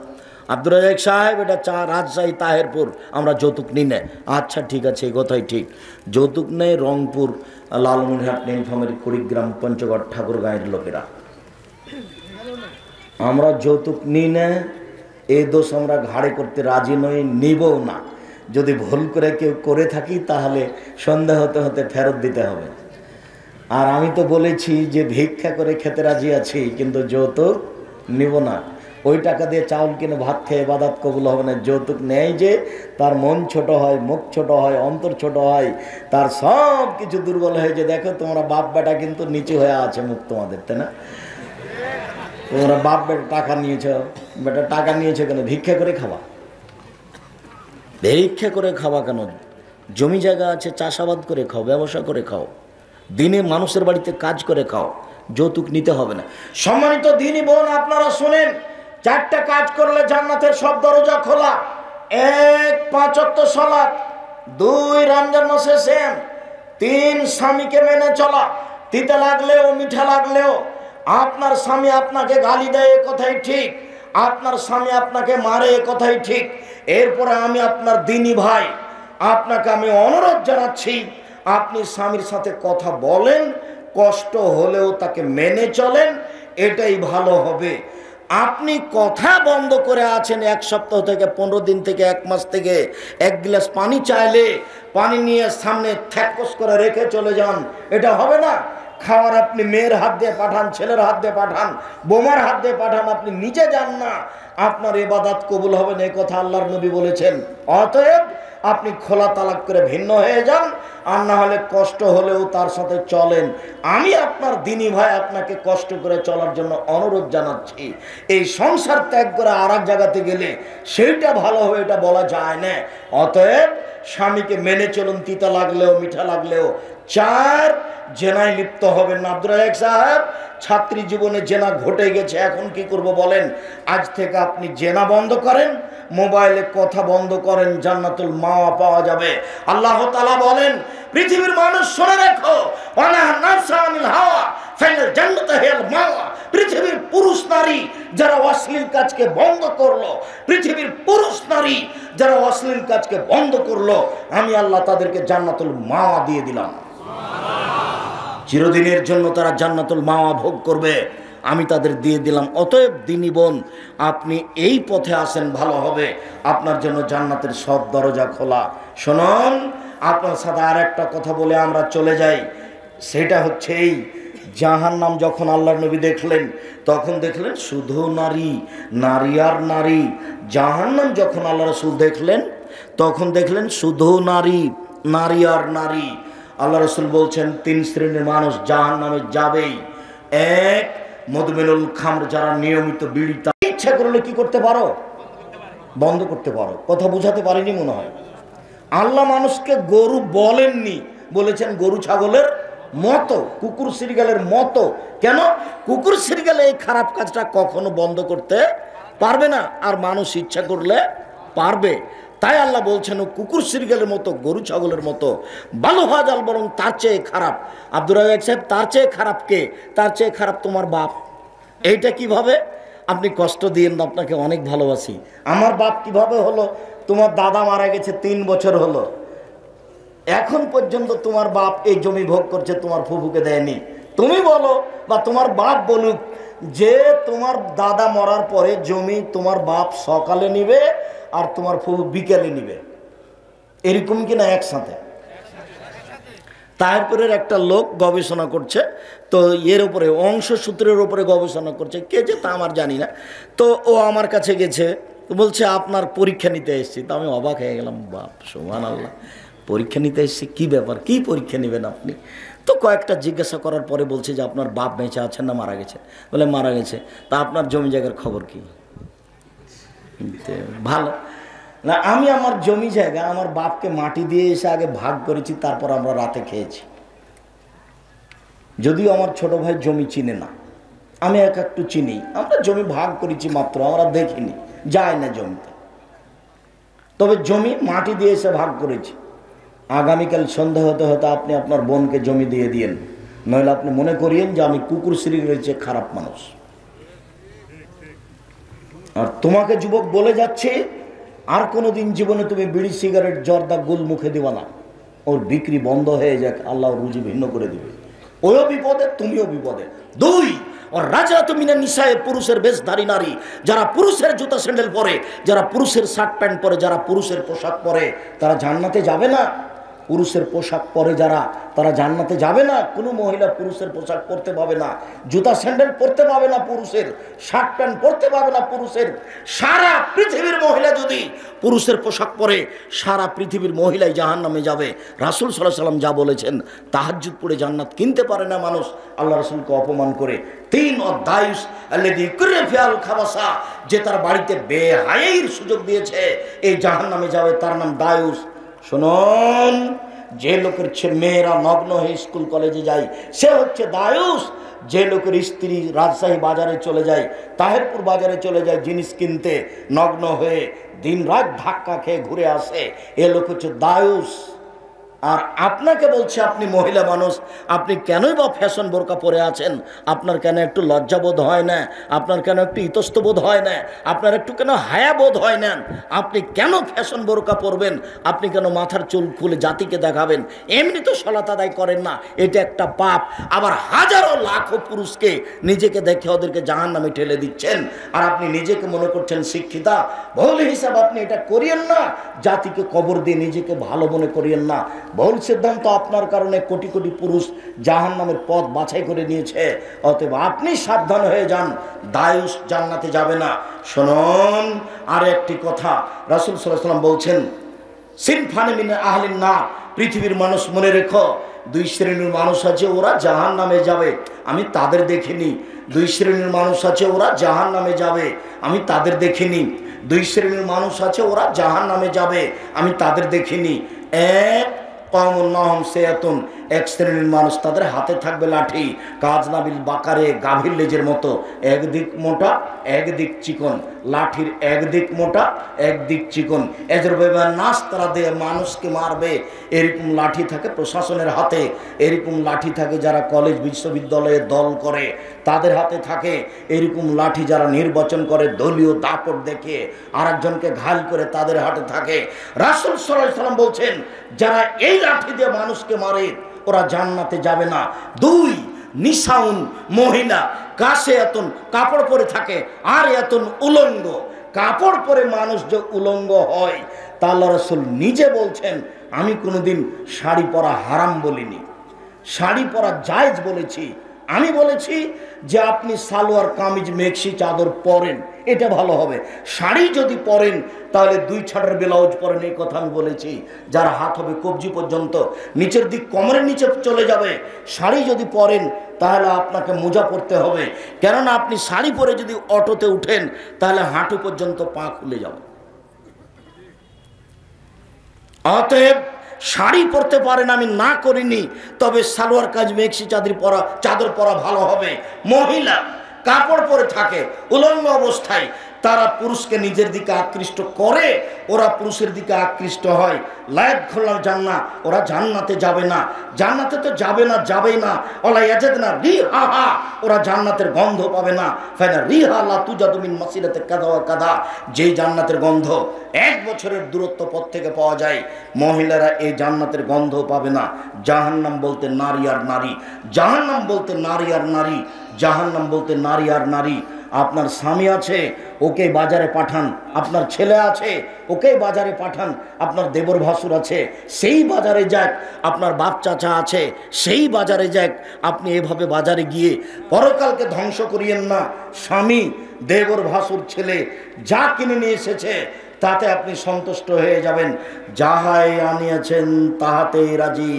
আব্দুর রাজাক সাহেব, এটা রাজশাহী তাহেরপুর, আমরা যৌতুক নিই না। আচ্ছা ঠিক আছে, এই কথাই ঠিক, যৌতুক নেই রংপুর, লালমনিরহাট, নীলফামারী, কুড়িগ্রাম, পঞ্চগড়, ঠাকুরগাঁয়ের লোকেরা। আমরা যৌতুক নিই না, এই দোষ আমরা ঘাড়ে করতে রাজি নই, নিবও না। যদি ভুল করে কেউ করে থাকি তাহলে সন্দেহ হতে হতে ফেরত দিতে হবে। আর আমি তো বলেছি যে ভিক্ষা করে খেতে রাজি আছি, কিন্তু যৌতুক নিব না। ওই টাকা দিয়ে চাউল কিনে ভাত খেয়ে ইবাদত কবুল হবে না। যৌতুক নেয় যে তার মন ছোট হয়, মুখ ছোট হয়, অন্তর ছোট হয়, তার সব কিছু দুর্বল হয়ে যে, দেখো তোমরা বাপ বেটা কিন্তু নিচু হয়ে আছে মুখ তোমাদের, তাই না? তোমরা বাপ বেটা টাকা নিয়েছ, বেটা টাকা নিয়েছো কেন? ভিক্ষা করে খাওয়া। ভিক্ষা করে খাওয়া কেন? জমি জায়গা আছে, চাষাবাদ করে খাও, ব্যবসা করে খাও, দিনে মানুষের বাড়িতে কাজ করে খাও, যৌতুক নিতে হবে না। সম্মানিত দিনী বোন, আপনারা শুনেন, 4টা কাজ করলে জান্নাতের সব দরজা খোলা। 1, 5 ওয়াক্ত সালাত, 2 রমজান মাসে সিয়াম, 3 স্বামীকে মেনে চলা। তিতা লাগলেও মিঠা লাগলেও আপনার স্বামী আপনাকে গালি দেয়, এ কথাই ঠিক। আপনার স্বামী আপনাকে মারে, এ কথাই ঠিক। এরপরে আমি আপনার দিনী ভাই, আপনাকে আমি অনুরোধ জানাচ্ছি, আপনি স্বামীর সাথে কথা বলেন, কষ্ট হলেও তাকে মেনে চলেন, এটাই ভালো হবে। আপনি কথা বন্ধ করে আছেন 1 সপ্তাহ থেকে, 15 দিন থেকে, 1 মাস থেকে, 1 গ্লাস পানি চাইলে পানি নিয়ে সামনে থ্যাকস করে রেখে চলে যান, এটা হবে না। খাওয়ার আপনি মেয়ের হাত দিয়ে পাঠান, ছেলের হাত দিয়ে পাঠান, বোমার হাত দিয়ে পাঠান, আপনি নিজে যান না, আপনার ইবাদত কবুল হবে না, এই কথা আল্লাহর নবী বলেছেন। অতএব আপনি খোলা তালাক করে ভিন্ন হয়ে যান, আর না হলে কষ্ট হলেও তার সাথে চলেন। আমি আপনার দিনী ভাই আপনাকে কষ্ট করে চলার জন্য অনুরোধ জানাচ্ছি। এই সংসার ত্যাগ করে আর এক জায়গাতে গেলে সেইটা ভালো হবে এটা বলা যায় না। অতএব স্বামীকে মেনে চলুন, তিতা লাগলেও মিঠা লাগলেও। 4, জেনায় লিপ্ত হবেন না। আব্দুর রাজ্জাক সাহেব, ছাত্রী জীবনে জেনা ঘটে গেছে, এখন কি করব বলেন? আজ থেকে আপনি জেনা বন্ধ করেন, মোবাইলে কথা বন্ধ করেন, জান্নাতুল মাওয়া পাওয়া যাবে। আল্লাহ তাআলা বলেন, পৃথিবীর মানুষ শুনে রাখো, পৃথিবীর পুরুষ নারী যারা অশ্লীল কাজকে বন্ধ করলো, পৃথিবীর পুরুষ নারী যারা অশ্লীল কাজকে বন্ধ করলো, আমি আল্লাহ তাদেরকে জান্নাতুল মাওয়া দিয়ে দিলাম। চিরদিনের জন্য তারা জান্নাতুল মাওয়া ভোগ করবে, আমি তাদের দিয়ে দিলাম। অতএব দিনী বোন, আপনি এই পথে আসেন, ভালো হবে, আপনার জন্য জান্নাতের সব দরজা খোলা। শুনুন, আপনার সাথে আর একটা কথা বলে আমরা চলে যাই। সেটা হচ্ছে এই জাহান্নাম যখন আল্লাহর নবী দেখলেন, তখন দেখলেন শুধু নারী, নারী আর নারী। জাহান্নাম যখন আল্লাহ রাসূল দেখলেন, তখন দেখলেন শুধু নারী, নারী আর নারী। আল্লাহ রাসূল বলছেন 3 শ্রেণীর মানুষ জাহান্নামে যাবেই। 1, মদমিনুল খামর, যারা নিয়মিত বিড়ি, ইচ্ছা করলে কি করতে পারো? বন্ধ করতে পারো। কথা বুঝাতে পারিনি মনে হয়। আল্লাহ মানুষকে গরু বলেননি, বলেছেন গরু ছাগলের মতো, কুকুর সিরগালের মতো। কেন? কুকুর সিরগালে এই খারাপ কাজটা কখনো বন্ধ করতে পারবে না, আর মানুষ ইচ্ছা করলে পারবে। তাই আল্লাহ বলছেন ও কুকুর সিরগালের মতো, গরু ছাগলের মতো। ভালো হওয়া যাল, বরং তার চেয়ে খারাপ। আব্দুর রাজ্জাক সাহেব, তার চেয়ে খারাপ কে? তার চেয়ে খারাপ তোমার বাপ। এইটা কিভাবে? আপনি কষ্ট দিয়েন না, আপনাকে অনেক ভালোবাসি। আমার বাপ কিভাবে হলো? তোমার দাদা মারা গেছে 3 বছর হলো, এখন পর্যন্ত তোমার বাপ এই জমি ভোগ করছে, তোমার ফুফুকে দেয়নি। তুমি বলো বা তোমার বাপ বলুক যে তোমার দাদা মরার পরে জমি তোমার বাপ সকালে নিবে আর তোমার ফুফু বিকেলে নিবে, এরকম কিনা একসাথে? তারপরের একটা লোক গবেষণা করছে, তো এর উপরে অংশসূত্রের উপরে গবেষণা করছে, কে যে তা আমার জানি না। তো ও আমার কাছে গেছে, বলছে আপনার পরীক্ষা নিতে এসেছি। তো আমি অবাক হয়ে গেলাম, বাপ সুবহানাল্লাহ, পরীক্ষা নিতে এসেছি, কী ব্যাপার, কি পরীক্ষা নেবেন আপনি? তো কয়েকটা জিজ্ঞাসা করার পরে বলছে যে আপনার বাপ বেঁচে আছেন না মারা গেছে? বলে মারা গেছে। তা আপনার জমি জায়গার খবর কি? ভালো না, আমি আমার জমি জায়গা আমার বাপকে মাটি দিয়ে এসে আগে ভাগ করেছি, তারপর আমরা রাতে খেয়েছি। যদিও আমার ছোট ভাই জমি চিনে না, আমি একটু চিনি। আমরা জমি ভাগ করেছি মাত্র, আমরা দেখিনি, যায় না জমিতে। তবে জমি মাটি দিয়ে এসে ভাগ করেছি। আগামীকাল সন্ধ্যা হতে হতে আপনি আপনার বোনকে জমি দিয়ে দিয়েন, নইলে আপনি মনে করিয়েন যে আমি কুকুর সিরিগের চেয়ে খারাপ মানুষ। আর তোমাকে যুবক বলে যাচ্ছে, আর কোনোদিন জীবনে তুমি বিড়ি সিগারেট জর্দা গুল মুখে দিবা না। ওর বিক্রি বন্ধ হয়ে যাক, আল্লাহ রুজি ভিন্ন করে দিবে। ওও বিপদে, তুমিও বিপদে। 2, আর রাজা তুমিনা নিসায়ে, পুরুষের বেশধারী নারী, যারা পুরুষের জুতা স্যান্ডেল পরে, যারা পুরুষের শার্ট প্যান্ট পরে, যারা পুরুষের পোশাক পরে, তারা জান্নাতে যাবে না। পুরুষের পোশাক পরে যারা, তারা জান্নাতে যাবে না। কোনো মহিলা পুরুষের পোশাক পরতে পাবে না, জুতা স্যান্ডেল পরতে পাবে না, পুরুষের শার্ট প্যান্ট পরতে পাবে না। পুরুষের সারা পৃথিবীর মহিলা যদি পুরুষের পোশাক পরে, সারা পৃথিবীর মহিলাই জাহান্নামে যাবে। রাসূল সাল্লাল্লাহু আলাইহি সাল্লাম যা বলেছেন, তাহাজ্জুদ পড়ে জান্নাত কিনতে পারে না মানুষ আল্লাহ রাসূলকে অপমান করে। 3, অদায়ুস আল্লাযী কুররা ফিল খাবাসা, যে তার বাড়িতে বেহায়াইর সুযোগ দিয়েছে, এই জাহান্নামে যাবে, তার নাম দায়ুস। শুনুন, যে লোকের মেয়েরা নগ্ন হয়ে স্কুল কলেজে যায় সে হচ্ছে দায়ুস। যে লোকের স্ত্রী রাজশাহী বাজারে চলে যায়, তাহেরপুর বাজারে চলে যায় জিনিস কিনতে, নগ্ন হয়ে দিন রাত ধাক্কা খেয়ে ঘুরে আসে, এ লোক হচ্ছে দায়ুস। আর আপনাকে বলছে, আপনি মহিলা মানুষ, আপনি কেনই বা ফ্যাশন বোরকা পরে আছেন? আপনার কেন একটু লজ্জাবোধ হয় না? আপনার কেন একটু ইতস্তবোধ হয় না? আপনার একটু কেন হায়াবোধ হয় না? আপনি কেন ফ্যাশন বোরকা পরবেন? আপনি কেন মাথার চুল খুলে জাতিকে দেখাবেন? এমনি তো সলাত আদায় করেন না, এটা একটা পাপ। আবার হাজারো লাখো পুরুষকে নিজেকে দেখে ওদেরকে জাহান্নামে ঠেলে দিচ্ছেন, আর আপনি নিজেকে মনে করছেন শিক্ষিতা। ভুল হিসাব আপনি এটা করিয়েন না, জাতিকে কবর দিয়ে নিজেকে ভালো মনে করিয়েন না। ভুল সিদ্ধান্ত আপনার কারণে কোটি কোটি পুরুষ জাহান্নামের পথ বাছাই করে নিয়েছে। অতএব আপনি সাবধান হয়ে যান, দায়ুস জান্নাতে যাবে না। শুনুন আর একটি কথা, রাসূল সাল্লাল্লাহু আলাইহি ওয়াসাল্লাম বলছেন, সিনফানে মিন আহলিন নার, পৃথিবীর মানুষ মনে রেখো দুই শ্রেণীর মানুষ আছে, ওরা জাহান্নামে যাবে, আমি তাদের দেখিনি। দুই শ্রেণীর মানুষ আছে, ওরা জাহান্নামে যাবে, আমি তাদের দেখিনি। দুই শ্রেণীর মানুষ আছে, ওরা জাহান্নামে যাবে, আমি তাদের দেখিনি। এক কওমুন নাহম সিয়াতুন, এক শ্রেণীর মানুষ, তাদের হাতে থাকবে লাঠি, কাজনাবিল বাকারে, গাভীর লেজের মতো, একদিক মোটা একদিক চিকন, লাঠির একদিক মোটা একদিক চিকন। এজর বেবার নাচ, তারা দিয়ে মানুষকে মারবে। এরকম লাঠি থাকে প্রশাসনের হাতে, এরকম লাঠি থাকে যারা কলেজ বিশ্ববিদ্যালয়ে দল করে তাদের হাতে থাকে, এরকম লাঠি যারা নির্বাচন করে দলীয় দাপট দেখে আরেকজনকে ঘাল করে তাদের হাতে থাকে। রাসূল সাল্লাল্লাহু আলাইহি সাল্লাম বলছেন, যারা এই লাঠি দিয়ে মানুষকে মারে ওরা জান্নাতে যাবে না। দুই, নিসাউন, মহিলা, কাছে এতন কাপড় পরে থাকে আর এতন উলঙ্গ। কাপড় পরে মানুষ যে উলঙ্গ হয় তা আল্লাহ রাসূল নিজে বলছেন, আমি কোনোদিন শাড়ি পরা হারাম বলিনি, শাড়ি পরা জায়েজ বলেছি। আমি বলেছি যে আপনি সালোয়ার কামিজ মেক্সি চাদর পরেন, এটা ভালো হবে। শাড়ি যদি পরেন তাহলে দুই ছাড়ের ব্লাউজ পরেন, এই কথা আমি বলেছি। যার হাত হবে কবজি পর্যন্ত, নিচের দিক কোমরের নিচে চলে যাবে। শাড়ি যদি পরেন তাহলে আপনাকে মোজা পরতে হবে, কেননা আপনি শাড়ি পরে যদি অটোতে উঠেন তাহলে হাঁটু পর্যন্ত পা খুলে যাবে। অতএব শাড়ি পরতে পারেন, আমি না করিনি, তবে সালোয়ার কাজ মেক্সি চাদর পরা ভালো হবে। মহিলা কাপড় পরে থাকে উলঙ্গ অবস্থায়, তারা পুরুষকে নিজের দিকে আকৃষ্ট করে, ওরা পুরুষের দিকে আকৃষ্ট হয়। লায়াত খোলার জান্নাত, ওরা জান্নাতে যাবে না। জান্নাতে তো যাবে না, যাবেই না। ওলা ইয়াজাদনা রিহা, ওরা জান্নাতের গন্ধ পাবে না। ফাইনা রিহা লা তুজাদু মিন মাসিরাতে কাদা ওয়া কাদা, যেই জান্নাতের গন্ধ 1 বছরের দূরত্ব পথ থেকে পাওয়া যায়, মহিলারা এই জান্নাতের গন্ধ পাবে না। জাহান্নাম বলতে নারী আর নারী, জাহান্নাম বলতে নারী আর নারী, জাহান্নাম বলতে নারী আর নারী। আপনার স্বামী আছে, ওকে বাজারে পাঠান। আপনার ছেলে আছে, ওকে বাজারে পাঠান। আপনার দেবর ভাসুর আছে, সেই বাজারে যাক। আপনার বাপ চাচা আছে, সেই বাজারে যাক। আপনি এভাবে বাজারে গিয়ে পরকালকে ধ্বংস করিয়েন না। স্বামী, দেবর ভাসুর, ছেলে যা কিনে নিয়ে এসেছে তাতে আপনি সন্তুষ্ট হয়ে যাবেন। যাহাই আনিয়েছেন তাহাতেই রাজি।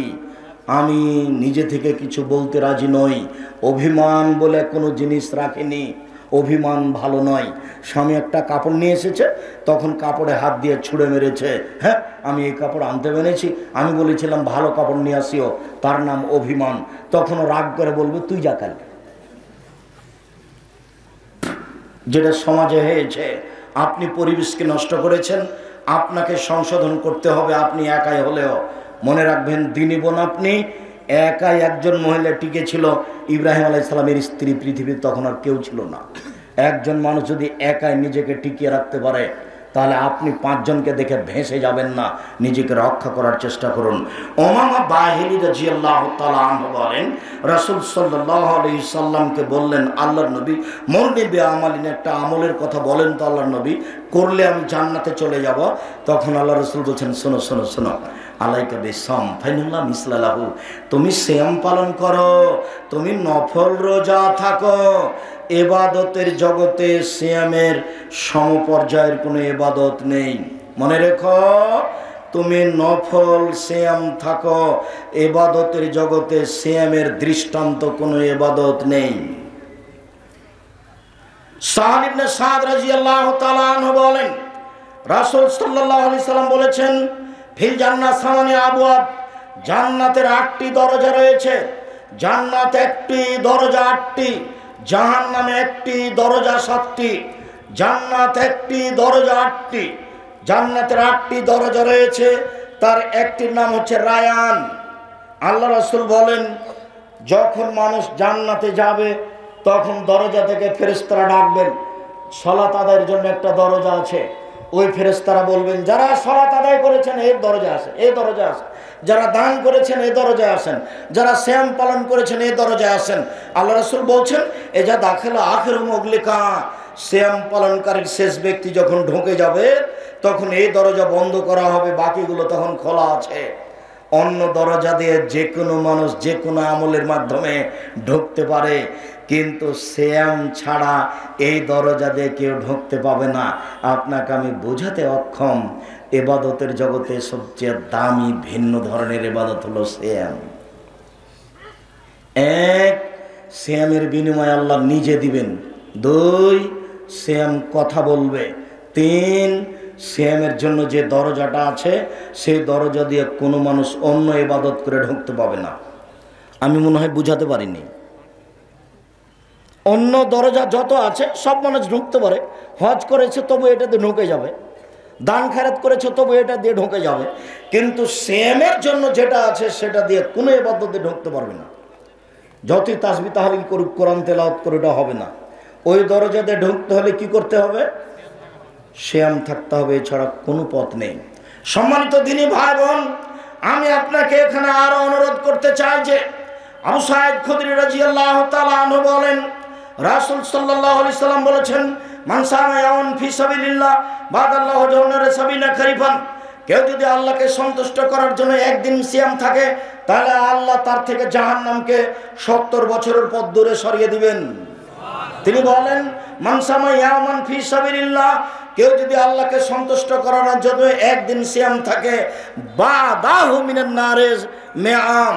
আমি নিজে থেকে কিছু বলতে রাজি নই। অভিমান বলে কোনো জিনিস রাখিনি, অভিমান ভালো নয়। স্বামী একটা কাপড় নিয়ে এসেছে, তখন কাপড়ে হাত দিয়ে ছুঁড়ে মেরেছে, হ্যাঁ আমি এই কাপড় আনতে পেরেছি, আমি বলেছিলাম ভালো কাপড় নিয়ে আসিও, তার নাম অভিমান। তখন রাগ করে বলবে তুই যা কাল। যেটা সমাজে হয়েছে, আপনি পরিবেশকে নষ্ট করেছেন, আপনাকে সংশোধন করতে হবে। আপনি একাই হলেও মনে রাখবেন, দিনী বোন আপনি একাই। একজন মহিলা টিকে ছিল, ইব্রাহিম আলাইহিস সালামের স্ত্রী, পৃথিবীর তখন আর কেউ ছিল না। একজন মানুষ যদি একাই নিজেকে টিকিয়ে রাখতে পারে তাহলে আপনি 5 জনকে দেখে ভেসে যাবেন না, নিজেকে রক্ষা করার চেষ্টা করুন। উমামা বাহিলী রাদিয়াল্লাহু তাআলা আনহু বলেন, রাসূল সাল্লাল্লাহু আলাইহি সাল্লামকে বললেন, আল্লাহর নবী মরনি বে আমালিন, একটা আমলের কথা বলেন তো আল্লাহর নবী, করলে আমি জান্নাতে চলে যাব। তখন আল্লাহ রাসূল বলছেন, শোনো শোনো শোনো, আলাইকা বিসম ফাইনাল্লাহ মিসলালাহু, তুমি সিয়াম পালন করো, তুমি নফল রোজা থাকো। ইবাদতের জগতে সিয়ামের সমপর্যায়ের কোনো ইবাদত নেই। মনে রেখো, তুমি নফল সিয়াম থাকো, ইবাদতের জগতে সিয়ামের দৃষ্টান্ত কোনো ইবাদত নেই। সাহল ইবনে সাদ রাদিয়াল্লাহু তাআলা আনহু বলেন, রাসূল সাল্লাল্লাহু আলাইহি সাল্লাম বলেছেন, ফিল জান্নাত সামানি আবওয়াব, জান্নাতের 8টি দরজা রয়েছে। জান্নাত 1টি দরজা 8টি, জাহান্নামে 1টি দরজা 7টি। জান্নাত 1টি দরজা 8টি, জান্নাতের 8টি দরজা রয়েছে, তার একটির নাম হচ্ছে রায়ান। আল্লাহ রাসূল বলেন, যখন মানুষ জান্নাতে যাবে তখন দরজা থেকে ফেরেশতারা ডাকবেন, সালাত আদায়ের জন্য একটা দরজা আছে। ওই ফেরেশতারা বলবেন, যারা সালাত আদায় করেছেন এই দরজা আছে, এই দরজা আছে। যারা দান করেছেন এই দরজায় আসেন, যারা সিয়াম পালন করেছেন এই দরজায় আসেন। আল্লাহ রাসূল বলছেন, এজা দাখিলা আখিরু মুগলিকা, সিয়াম পালনকারীর শেষ ব্যক্তি যখন ঢুকে যাবে তখন এই দরজা বন্ধ করা হবে, বাকিগুলো তখন খোলা আছে। অন্য দরজা দিয়ে যে কোনো মানুষ যে কোনো আমলের মাধ্যমে ঢুকতে পারে, কিন্তু সিয়াম ছাড়া এই দরজা দিয়ে কেউ ঢুকতে পাবে না। আপনাকে আমি বোঝাতে অক্ষম, ইবাদতের জগতে সবচেয়ে দামি ভিন্ন ধরনের ইবাদত হলো সিয়াম। এক, সিয়ামের বিনিময়ে আল্লাহ নিজে দিবেন। দুই, সিয়াম কথা বলবে। তিন, সিয়ামের জন্য যে দরজাটা আছে সেই দরজা দিয়ে কোনো মানুষ অন্য ইবাদত করে ঢুকতে পাবে না। আমি মনে হয় বুঝাতে পারিনি। অন্য দরজা যত আছে সব মানুষ ঢুকতে পারে। হজ করেছে তবু এটাতে ঢুকে যাবে, দান খেরাত করেছে তবু এটা দিয়ে ঢুকে যাবে, কিন্তু সিয়ামের জন্য যেটা আছে সেটা দিয়ে কোনো ইবাদতে ঢুকতে পারবে না। যতই তাসবিহ তাহলিল করুক, কোরআন তেলাওয়াত করে, এটা হবে না। ওই দরজাতে ঢুকতে হলে কি করতে হবে? সিয়াম থাকতে হবে, এছাড়া কোনো পথ নেই। সম্মানিত দিনী ভাই বোন, আমি আপনাকে এখানে আরো অনুরোধ করতে চাই যে আবু সাঈদ খুদরী রাদিয়াল্লাহু তাআলা আনহু বলেন, রাসূল সাল্লাল্লাহু আলাইহি সাল্লাম বলেছেন, মান সামা ইয়াউমান ফি সাবিলিল্লাহ বাদাল্লাহু জান্নাতান সাবিনা খরিফান। কেউ যদি আল্লাহকে সন্তুষ্ট করার জন্য একদিন সিয়াম থাকে, তাহলে আল্লাহ তার থেকে জাহান্নামকে 70 বছরের পথ দূরে সরিয়ে দিবেন। তিনি বলেন, মান সামা ইয়াউমান ফি সাবিলিল্লাহ, কেউ যদি আল্লাহকে সন্তুষ্ট করার জন্য একদিন সিয়াম থাকে, বাদাহু মিনান নারিজ মিআম,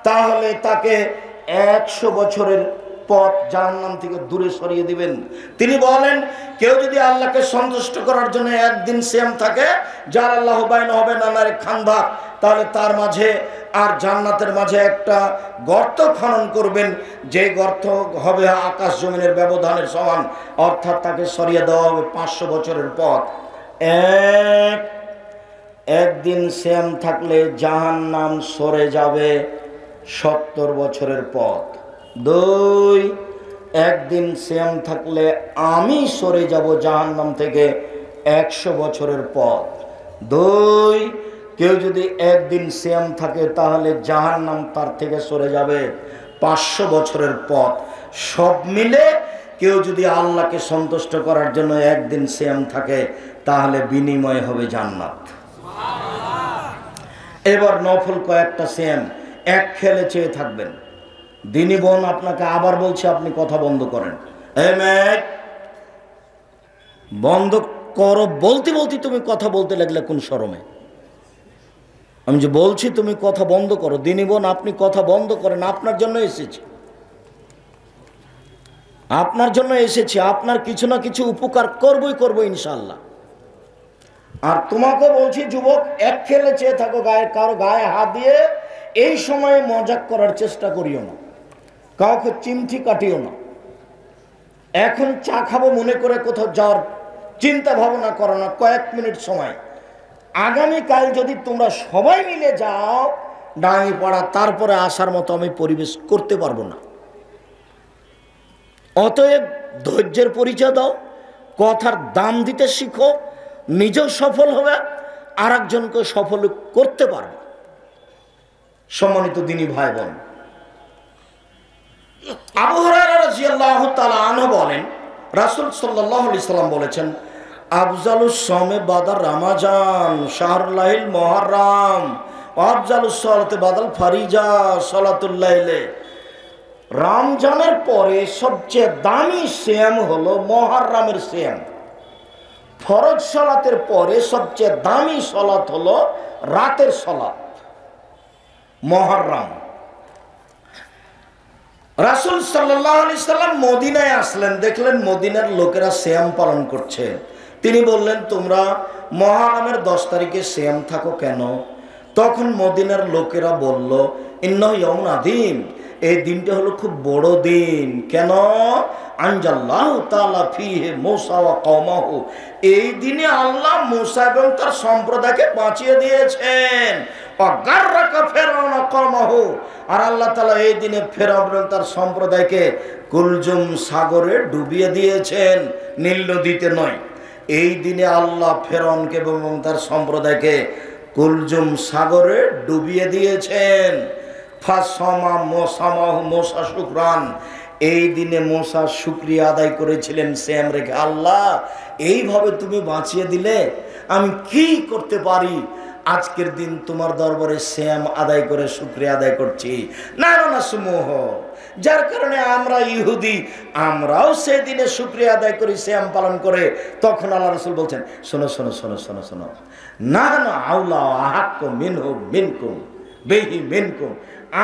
তাহলে তাকে 100 বছরের পথ জাহান্নাম থেকে দূরে সরিয়ে দিবেন। তিনি বলেন, কেউ যদি আল্লাহকে সন্তুষ্ট করার জন্য একদিন সিয়াম থাকে, যার আল্লাহ বাইন হবে নানারে খান্দা, তাহলে তার মাঝে আর জান্নাতের মাঝে একটা গর্ত খনন করবেন, যে গর্ত হবে আকাশ জমিনের ব্যবধানের সমান, অর্থাৎ তাকে সরিয়ে দেওয়া হবে 500 বছরের পথ। একদিন সিয়াম থাকলে জাহান্নাম সরে যাবে 70 বছরের পথ। দুই, একদিন সিয়াম থাকলে আমি সরে যাব জাহান্নাম থেকে 100 বছরের পথ। দুই, কেউ যদি একদিন সিয়াম থাকে তাহলে জাহান্নাম তার থেকে সরে যাবে 500 বছরের পথ। সব মিলে কেউ যদি আল্লাহকে সন্তুষ্ট করার জন্য একদিন সিয়াম থাকে, তাহলে বিনিময় হবে জান্নাত। এবার নফল কয়েকটা সিয়াম, এক খেলে চেয়ে থাকবেন। দিনী বোন, আপনাকে আবার বলছি, আপনি কথা বন্ধ করেন। বন্ধ করো বলতে বলতে তুমি কথা বলতে লাগলে কোন শরমে? আমি যে বলছি তুমি কথা বন্ধ করো। দিনী বোন, আপনি কথা বন্ধ করেন। আপনার জন্য এসেছি, আপনার জন্য এসেছি। আপনার কিছু না কিছু উপকার করবই করবো ইনশাআল্লাহ। আর তোমাকেও বলছি যুবক, এক খেলে চেয়ে থাকো, কারো গায়ে হাত দিয়ে এই সময়ে মজাক করার চেষ্টা করিও না, কাউকে চিমটি কাটিও না। এখন চা খাবো মনে করে কোথাও যাওয়ার চিন্তা ভাবনা করো না, কয়েক মিনিট সময়। আগামীকাল যদি তোমরা সবাই মিলে যাও ডাঙ্গিপাড়া, তারপরে আসার মতো আমি পরিবেশ করতে পারবো না। অতএব ধৈর্যের পরিচয় দাও, কথার দাম দিতে শিখো, নিজেও সফল হবে, আর একজনকে সফল করতে পারবে। সম্মানিত দিনী ভাই বোন, আবু হুরায়রা রাদিয়াল্লাহু তাআলা আনহু বলেন, রাসূল সাল্লাল্লাহু আলাইহি সাল্লাম বলেছেন, আফজালুস সাওমে বাদা রমাজান শাহরুল্লাহিল মুহররম ওয়া আফজালুস সালাতি বাদাল ফারিজা সালাতুল লাইলে। রমজানের পরে সবচেয়ে দামি সিয়াম হলো মুহররমের সিয়াম। ফরজ সালাতের পরে সবচেয়ে দামি সালাত হলো রাতের সালাত মুহররম। রাসূল সাল্লাল্লাহু আলাইহি সাল্লাম মদিনায় আসলেন, দেখলেন মদিনার লোকেরা সিয়াম পালন করছে। তিনি বললেন, তোমরা মুহররমের 10 তারিখে সিয়াম থাকো কেন? তখন মদিনার লোকেরা বলল, ইন্নাহু ইয়াউমুন আযীম, এই দিনটা হলো খুব বড় দিন। কেন? আনজাল্লাহু তাআলা ফীহি মূসা ওয়া কওমাহু, এই দিনে আল্লাহ মূসা এবং তার সম্প্রদায়কে বাঁচিয়ে দিয়েছেন। ওয়া গাররাকা ফিরআউন ওয়া কওমাহু, আর আল্লাহ তাআলা এই দিনে ফিরআউন এবং তার সম্প্রদায়কে কুলজুম সাগরে ডুবিয়ে দিয়েছেন, নীল নদীতে নয়। এই দিনে আল্লাহ ফিরআউনকে এবং তার সম্প্রদায়কে কুলজুম সাগরে ডুবিয়ে দিয়েছেন। ফাসমা মোসামাহু মোসা শুকরান, এই দিনে মোসা শুকরিয়া আদায় করেছিলেন সিয়াম রেখে। আল্লাহ, এইভাবে তুমি বাঁচিয়ে দিলে আমি কি করতে পারি? আজকের দিন তোমার দরবারে শ্যাম আদায় করে শুকরিয়া আদায় করছি। না না না সমূহ, যার কারণে আমরা ইহুদি আমরাও সেদিনে শুকরিয়া আদায় করি শ্যাম পালন করে। তখন আল্লাহ রাসূল বলছেন, শোনো শোনো শোনো শোনো শোনো, না না আউলা আহাক্কু মিনহু মিনকুম বিহি মিনকুম,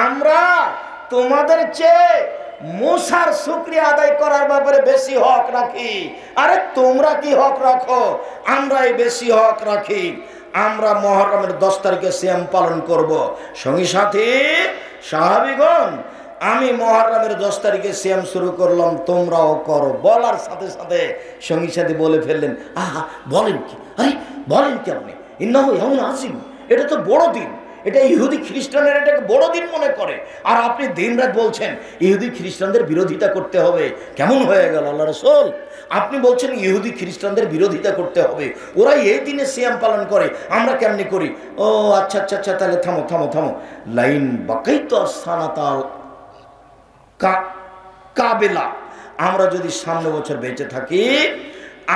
আমরা তোমাদের চেয়ে মুসার শুকরিয়া আদায় করার ব্যাপারে বেশি হক রাখি। আরে তোমরা কি হক রাখো, আমরাই বেশি হক রাখি। আমরা মুহররমের 10 তারিখে সিয়াম পালন করব। সঙ্গী সাথী সাহাবীগণ, আমি মুহররমের 10 তারিখে সিয়াম শুরু করলাম, তোমরাও করো। বলার সাথে সাথে সঙ্গী সাথী বলে ফেললেন, আহা বলেন কি, আরে বলেন কি আপনি, ইন্নাহু ইয়াউমুন আযীম, এটা তো বড় দিন, এটা ইহুদি খ্রিস্টানের এটাকে বড় দিন মনে করে, আর আপনি দিনরাত বলছেন ইহুদি খ্রিস্টানদের বিরোধিতা করতে হবে। কেমন হয়ে গেল আল্লাহ রাসূল? আপনি বলছেন ইহুদি খ্রিস্টানদের বিরোধিতা করতে হবে, ওরা এই দিনে সিয়াম পালন করে, আমরা কেমনি করি? ও আচ্ছা আচ্ছা আচ্ছা, তাহলে থামো থামো থামো। লাইন বাকাইতু সানাতাল কাবেলা, আমরা যদি সামনে বছর বেঁচে থাকি,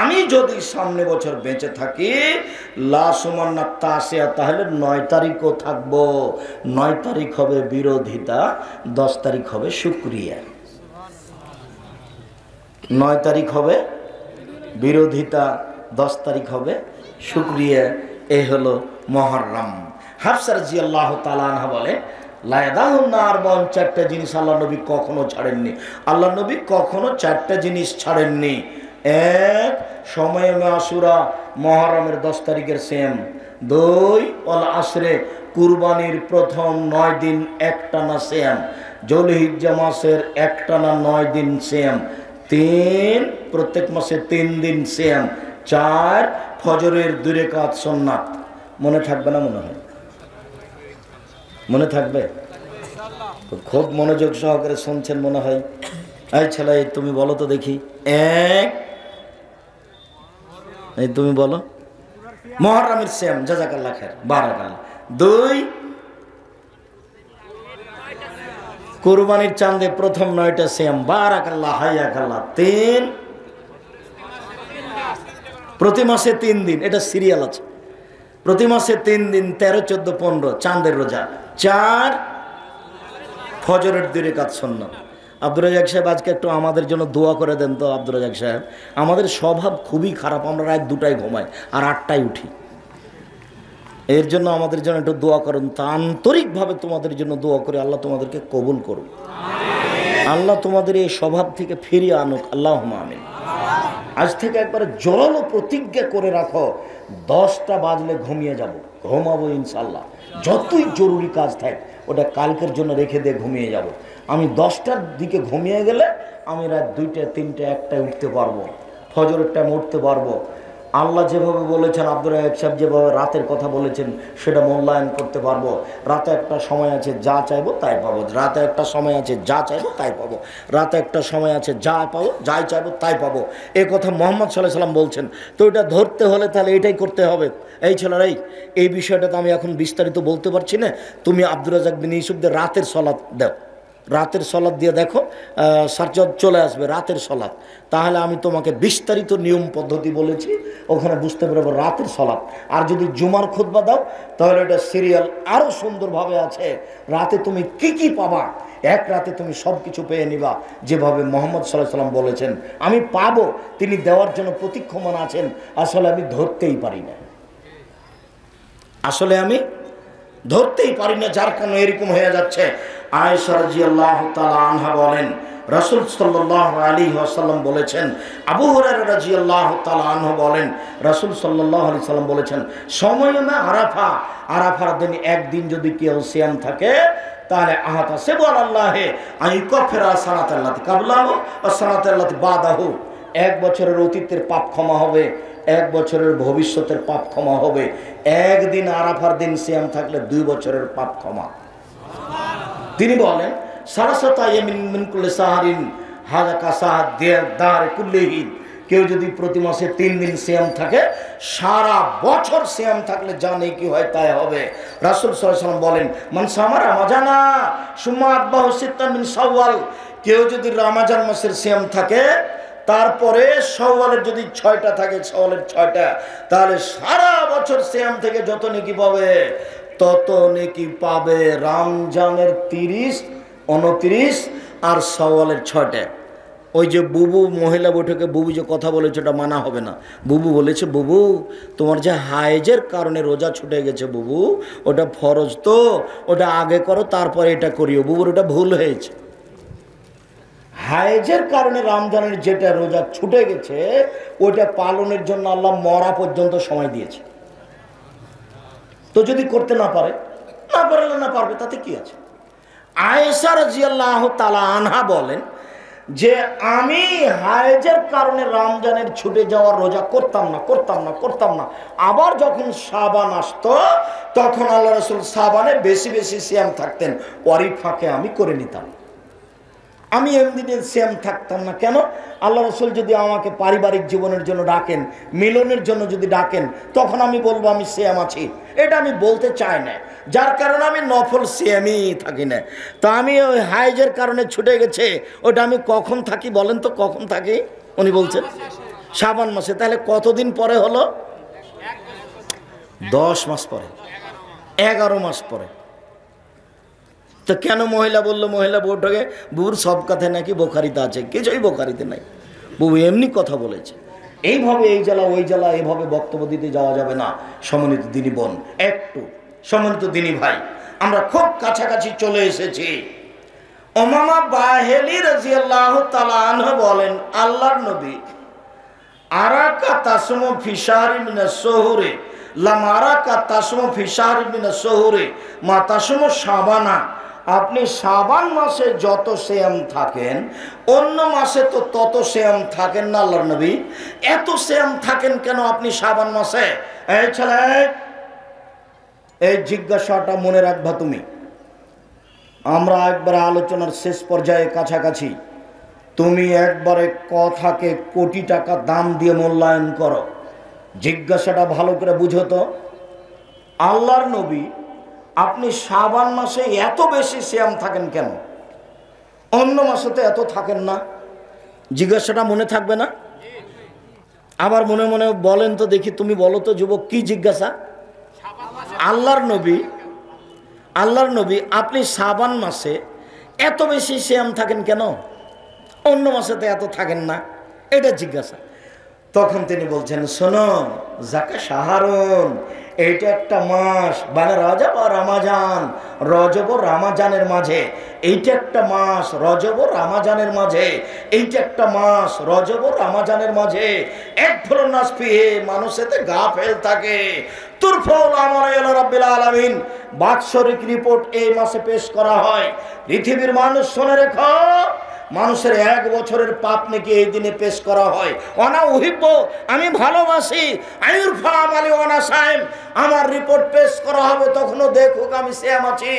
আমি যদি সামনে বছর বেঁচে থাকি, লাসুমান্না তাসিয়া, তাহলে 9 তারিখও থাকবো। 9 তারিখ হবে বিরোধিতা, 10 তারিখ হবে শুকরিয়া। 9 তারিখ হবে বিরোধিতা, 10 তারিখ হবে শুকরিয়া। এ হলো মুহররম। হাফসা রাদিয়াল্লাহু তাআলা আনহা বলে, লায়াদাহুন্নার 4টা জিনিস আল্লাহ নবী কখনো ছাড়েননি। আল্লাহ নবী কখনো 4টা জিনিস ছাড়েননি। এক, সময়ে আশুরা, মুহররমের 10 তারিখের সিয়াম। 2, ওয়াল আসরে, কুরবানির প্রথম 9 দিন একটানা সিয়াম। যুলহিজ্জা মাসের একটানা 9 দিন সিয়াম। 3, প্রত্যেক মাসে 3 দিন সিয়াম। 4, ফজরের 2 রাকাত সুন্নাত। মনে থাকবে না মনে হয়? মনে থাকবে? খুব মনোযোগ সহকারে শুনছেন মনে হয়। এই ছেলে, তুমি বলো তো দেখি। 1, এই তুমি বলো, মুহররমের সিয়াম, জাযাকাল্লাহ খায়ের, বারাকাল্লাহ। 2, কুরবানির চাঁদে প্রথম 9টা সিয়াম, বারাকাল্লাহ হায়াকাল্লাহ। 3, প্রতি মাসে 3 দিন, এটা সিরিয়াল আছে, প্রতি মাসে 3 দিন, 13, 14, 15 চাঁদের রোজা। 4, ফজরের 2 রাকাত সুন্নাত। আব্দুর রাজ্জাক সাহেব, আজকে একটু আমাদের জন্য দোয়া করে দেন তো। আব্দুর রাজ্জাক সাহেব, আমাদের স্বভাব খুবই খারাপ, আমরা রাত 2টায় ঘুমাই আর 8টায় উঠি। এর জন্য আমাদের জন্য একটু দোয়া করেন। তা আন্তরিকভাবে তোমাদের জন্য দোয়া করে, আল্লাহ তোমাদেরকে কবুল করুন, আল্লাহ তোমাদের এই স্বভাব থেকে ফিরিয়ে আনুক, আল্লাহুম্মা আমিন। আজ থেকে একবারে জোরালো প্রতিজ্ঞা করে রাখো, 10টা বাজলে ঘুমিয়ে যাব, ঘুমাবো ইনশাল্লাহ। যতই জরুরি কাজ থাকে ওটা কালকের জন্য রেখে দিয়ে ঘুমিয়ে যাব। আমি 10টার দিকে ঘুমিয়ে গেলে আমি রাত 2টা, 3টা, 1টায় উঠতে পারবো, ফজরের টাইম উঠতে পারবো। আল্লাহ যেভাবে বলেছেন, আব্দুর রাজ্জাক সাহেব যেভাবে রাতের কথা বলেছেন, সেটা মূল্যায়ন করতে পারবো। রাতে একটা সময় আছে যা চাইবো তাই পাবো, রাতে একটা সময় আছে যা চাইবো তাই পাবো, রাতে একটা সময় আছে যা পাবো, যাই চাইবো তাই পাবো। এ কথা মুহাম্মদ সাল্লাল্লাহু আলাইহি ওয়াসাল্লাম বলছেন। তো এটা ধরতে হলে তাহলে এটাই করতে হবে। এই ছেলেরা, এই বিষয়টা তো আমি এখন বিস্তারিত বলতে পারছি না। তুমি আব্দুর রাজ্জাক বিন ইউসুফদের রাতের সলাত দাও, রাতের সলাৎ দিয়ে দেখো, সার্চ চলে আসবে রাতের সলাৎ। তাহলে আমি তোমাকে বিস্তারিত নিয়ম পদ্ধতি বলেছি, ওখানে বুঝতে পারবো রাতের সলাৎ। আর যদি জুমার খুতবা দাও, তাহলে এটা সিরিয়াল আরও সুন্দরভাবে আছে। রাতে তুমি কি কি পাবা, এক রাতে তুমি সব কিছু পেয়ে নিবা, যেভাবে মুহাম্মদ সাল্লাল্লাহু আলাইহি ওয়াসাল্লাম বলেছেন। আমি পাবো, তিনি দেওয়ার জন্য প্রতীক্ষমান আছেন। আসলে আমি ধরতেই পারি না, আসলে আমি ধরতেই পারি না, যার কারণে এরকম হয়ে যাচ্ছে। আয়েশা রাদিয়াল্লাহু তাআলা আনহা বলেন, রাসূল সাল্লাল্লাহু আলাইহি ওয়াসাল্লাম বলেছেন, আবু হুরায়রা রাদিয়াল্লাহু তাআলা আনহু বলেন, রাসূল সাল্লাল্লাহু আলাইহি ওয়াসাল্লাম বলেছেন, সময়মে আরাফা, আরাফার দিন একদিন যদি কেউ সিয়াম থাকে, তাহলে আহাতা সেবুল্লাহে আইকাফিরা সানাতাল্লাতি কাবলাহু ওয়া সানাতাল্লাতি বাদাহু, 1 বছরের অতীতের পাপ ক্ষমা হবে, 1 বছরের ভবিষ্যতের পাপ ক্ষমা হবে। একদিন আরাফার দিন সিয়াম থাকলে 2 বছরের পাপ ক্ষমা। তিনি বলেন, সারাসাতা ইয়ামিন মিন কুল্লি সাহরিন হাযা কাসাহাদ দার কুল্লিহি, কেউ যদি প্রতি মাসে 3 দিন সিয়াম থাকে, সারা বছর সিয়াম থাকলে জানে কি হয় তাই হবে। রাসূল সাল্লাল্লাহু আলাইহি ওয়াসাল্লাম বলেন, মান সামা রমাজানা সুম্মা আতবাহু সিত্তান মিন শাওয়াল, কেউ যদি রমজান মাসের সিয়াম থাকে, তারপরে শাওয়ালের যদি 6টা থাকে, শাওয়ালের 6টা, তাহলে সারা বছর সিয়াম থেকে যত নেকি পাবে তত নেকি পাবে রমজানের 30, 29 আর শাওয়ালের 6টা। ওই যে বুবু মহিলা বৈঠকে বুবু যে কথা বলেছে ওটা মানা হবে না। বুবু বলেছে, বুবু তোমার যে হায়েজের কারণে রোজা ছুটে গেছে বুবু, ওটা ফরজ তো, ওটা আগে করো তারপরে এটা করিও। বুবুর ওটা ভুল হয়েছে। হায়েজের কারণে রমজানের যেটা রোজা ছুটে গেছে ওটা পালনের জন্য আল্লাহ মরা পর্যন্ত সময় দিয়েছে। তো যদি করতে না পারে, না পারলে না পারবে, তাতে কি আছে। আয়েশা রাদিয়াল্লাহু তাআলা আনহা বলেন যে আমি হায়েজের কারণে রমজানের ছুটে যাওয়ার রোজা করতাম না। আবার যখন শাবান আসতো তখন আল্লাহ রাসূল শাবানে বেশি বেশি সিয়াম থাকতেন, ওরই ফাঁকে আমি করে নিতাম। আমি এমনিতে সিয়াম থাকতাম না। কেন? আল্লাহ রাসূল যদি আমাকে পারিবারিক জীবনের জন্য ডাকেন, মিলনের জন্য যদি ডাকেন, তখন আমি বলবো আমি সিয়াম আছি। এটা আমি বলতে চাই না, যার কারণে আমি নফল সিয়ামই থাকি না। তো আমি ওই হায়েজের কারণে ছুটে গেছে, ওটা আমি কখন থাকি বলেন তো, কখন থাকি? উনি বলছেন শাবান মাসে। তাহলে কতদিন পরে হলো? 10 মাস পরে, 11 মাস পরে। তো কেন মহিলা বললো মহিলা বৈঠকে? বুবুর সব কথায় নাকি বোখারিতে আছে, কিছুই বোখারিতে নাই, বুবু এমনি কথা বলেছে। এইভাবে এই জেলা ওই জেলা এইভাবে বক্তব্য দিতে যাওয়া যাবে না। সম্মানিত দিনী বোন, একটু সম্মানিত দিনী ভাই, আমরা খুব কাছাকাছি চলে এসেছি। উমামা বাহেলি রাদিয়াল্লাহু তাআলা আনহু বলেন, আল্লাহর নবী আরাকা তাসমু ফি শাহরি মিনাস সুহুরি লাম আরাকা তাসমু ফি শাহরি মিনাস সুহুরি মা তাসমু শাবানা। আপনি শাবান মাসে যত সিয়াম থাকেন অন্য মাসে তো তত সিয়াম থাকেন না আল্লাহর নবী। এত সিয়াম থাকেন কেন আপনি শাবান মাসে? এই ছেলে, এই জিজ্ঞাসাটা মনে রাখবা তুমি। আমরা একবারে আলোচনার শেষ পর্যায়ে কাছাকাছি। তুমি একবারে কথাকে কোটি টাকা দাম দিয়ে মূল্যায়ন করো। জিজ্ঞাসাটা ভালো করে বুঝো তো। আল্লাহর নবী আপনি শাবান মাসে এত বেশি সিয়াম থাকেন কেন, অন্য মাসে তো এত থাকেন না? জিজ্ঞাসাটা মনে থাকবে না? আবার মনে মনে বলেন তো দেখি, তুমি বলো তো যুবক, কি জিজ্ঞাসা? আল্লাহর নবী আপনি শাবান মাসে এত বেশি সিয়াম থাকেন কেন, অন্য মাসে তো এত থাকেন না, এটা জিজ্ঞাসা। তখন তিনি বলছেন, শোনো যাকা শাহরুন, এইটা একটা মাস, মানে রজব আর রমাজান, রজব ও রমাজানের মাঝে এইটা একটা মাস, রজব ও রমাজানের মাঝে এইটা একটা মাস, রজব ও রমাজানের মাঝে এক ধরনের নাস ফিহে, মানুষ এতে গাফেল থাকে। তুরফাউল আমাল ইলা রাব্বিল আলামিন, বাৎসরিক রিপোর্ট এই মাসে পেশ করা হয়। পৃথিবীর মানুষ শুনে রেখো, মানুষের 1 বছরের পাপ নাকি এই দিনে পেশ করা হয়। অনা উহিব্ব, আমি ভালোবাসি, আইরফা আমালি ওয়ানা সাইম, আমার রিপোর্ট পেশ করা হবে তখনও দেখুক আমি সিয়াম আছি।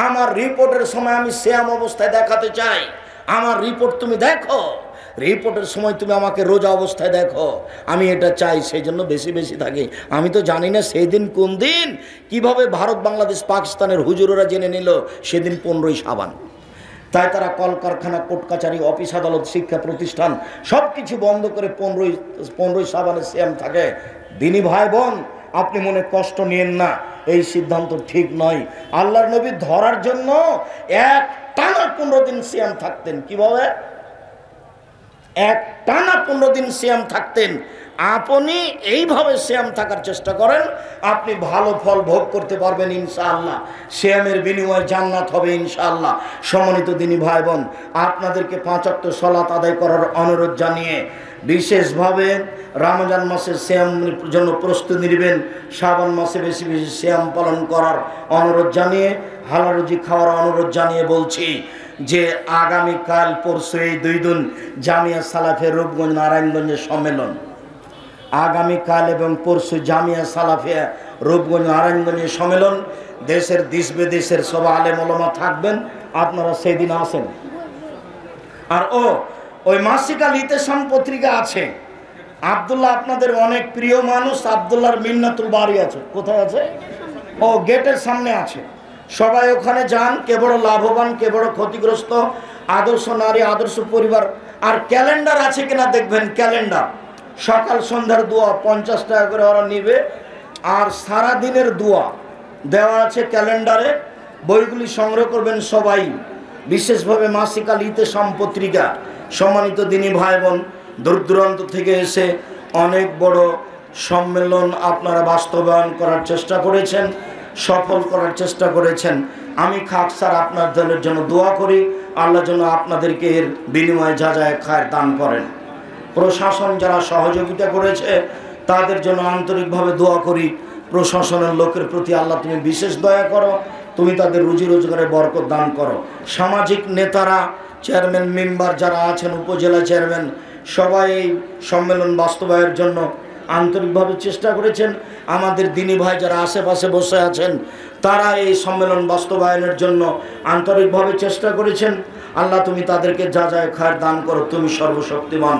আমার রিপোর্টের সময় আমি সিয়াম অবস্থায় দেখাতে চাই। আমার রিপোর্ট তুমি দেখো, রিপোর্টের সময় তুমি আমাকে রোজা অবস্থায় দেখো, আমি এটা চাই। সেই জন্য বেশি বেশি থাকি। আমি তো জানি না সেই দিন কোন দিন, কিভাবে ভারত বাংলাদেশ পাকিস্তানের হুজুরেরা জেনে নিল সেদিন 15ই শাবান। তাই তারা কলকারখানা, কোর্ট কাছারি, অফিস আদালত, শিক্ষা প্রতিষ্ঠান সব কিছু বন্ধ করে 15ই শাবানে সিয়াম থাকে। দিনী ভাই বোন, আপনি মনে কষ্ট নিয়েন না, এই সিদ্ধান্ত ঠিক নয়। আল্লাহর নবী ধরার জন্য এক টানা 15 দিন সিয়াম থাকতেন। কিভাবে? এক টানা 15 দিন সিয়াম থাকতেন। আপনি এইভাবে সিয়াম থাকার চেষ্টা করেন, আপনি ভালো ফল ভোগ করতে পারবেন ইনশাআল্লাহ। সিয়ামের বিনিময়ে জান্নাত হবে ইনশাআল্লাহ। সম্মানিত দিনী ভাই বোন, আপনাদেরকে 5 ওয়াক্ত সালাত আদায় করার অনুরোধ জানিয়ে, বিশেষভাবে রমজান মাসে সিয়ামের জন্য প্রস্তুতি নেবেন, শাবান মাসে বেশি বেশি সিয়াম পালন করার অনুরোধ জানিয়ে, হালাল রুজি খাওয়ার অনুরোধ জানিয়ে বলছি যে আগামীকাল পরশু এই 2 দিন জামিয়া সালাফিয়া রূপগঞ্জ নারায়ণগঞ্জের সম্মেলন। আগামীকাল এবং পরশু জামিয়া সালাফিয়া রূপগঞ্জ নারায়ণগঞ্জের সম্মেলন। দেশের দেশ বিদেশের সব আলেম ওলামা থাকবেন, আপনারা সেই দিন আসেন। আর ওই মাসিক আল ইতেসাম পত্রিকা আছে, আব্দুল্লাহ আপনাদের অনেক প্রিয় মানুষ, আব্দুল্লাহর মিন্নাতুল বাড়ি আছে। কোথায় আছে? ও গেটের সামনে আছে। সবাই ওখানে যান, কে বড় লাভবান কে বড় ক্ষতিগ্রস্ত, আদর্শ নারী আদর্শ পরিবার। আর ক্যালেন্ডার আছে কিনা দেখবেন, ক্যালেন্ডার সকাল সন্ধ্যার দোয়া 50 টাকা করে ওরা নিবে, আর সারা দিনের দোয়া দেওয়া আছে ক্যালেন্ডারে। বইগুলি সংগ্রহ করবেন সবাই, বিশেষভাবে মাসিক আল ইতেসাম পত্রিকা। সম্মানিত দিনী ভাই বোন, দূর দূরান্ত থেকে এসে অনেক বড় সম্মেলন আপনারা বাস্তবায়ন করার চেষ্টা করেছেন, সফল করার চেষ্টা করেছেন। আমি খাকসার আপনাদের জন্য দোয়া করি, আল্লাহ যেন আপনাদেরকে এর বিনিময়ে যা যায় খায়ের দান করেন। প্রশাসন যারা সহযোগিতা করেছে তাদের জন্য আন্তরিকভাবে দোয়া করি। প্রশাসনের লোকের প্রতি আল্লাহ তুমি বিশেষ দয়া করো, তুমি তাদের রুজি রোজগারে বরকত দান করো। সামাজিক নেতারা, চেয়ারম্যান মেম্বার যারা আছেন, উপজেলা চেয়ারম্যান, সবাই এই সম্মেলন বাস্তবায়নের জন্য আন্তরিকভাবে চেষ্টা করেছেন। আমাদের দিনী ভাই যারা আশেপাশে বসে আছেন তারা এই সম্মেলন বাস্তবায়নের জন্য আন্তরিকভাবে চেষ্টা করেছেন। আল্লাহ তুমি তাদেরকে যা যায় খায়ের দান করো, তুমি সর্বশক্তিমান।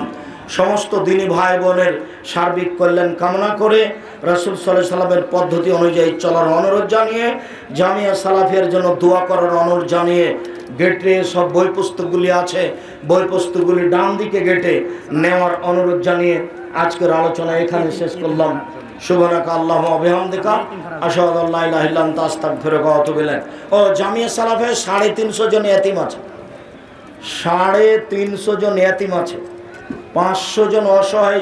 সমস্ত দিনী ভাই বোনের সার্বিক কল্যাণ কামনা করে রাসূল সাল্লাল্লাহু আলাইহি সাল্লামের পদ্ধতি অনুযায়ী চলার অনুরোধ জানিয়ে, জামিয়া সালাফিয়ার জন্য দোয়া করার অনুরোধ জানিয়ে, গেটে সব বই পুস্তকগুলি আছে, বই পুস্তকগুলি ডান দিকে গেটে নেওয়ার অনুরোধ জানিয়ে আজকের আলোচনা এখানে শেষ করলাম। সুবহানাকা আল্লাহুম্মা ওয়া বিহামদিকা আশহাদু আল্লা ইলাহা ইল্লা আনতা আস্তাগফিরুকা ওয়া আতুবু ইলাইক। ও জামিয়া সালাফে 350 জন ইয়াতিম আছে, 350 জন ইয়াতিম আছে, 500 জন অসহায়।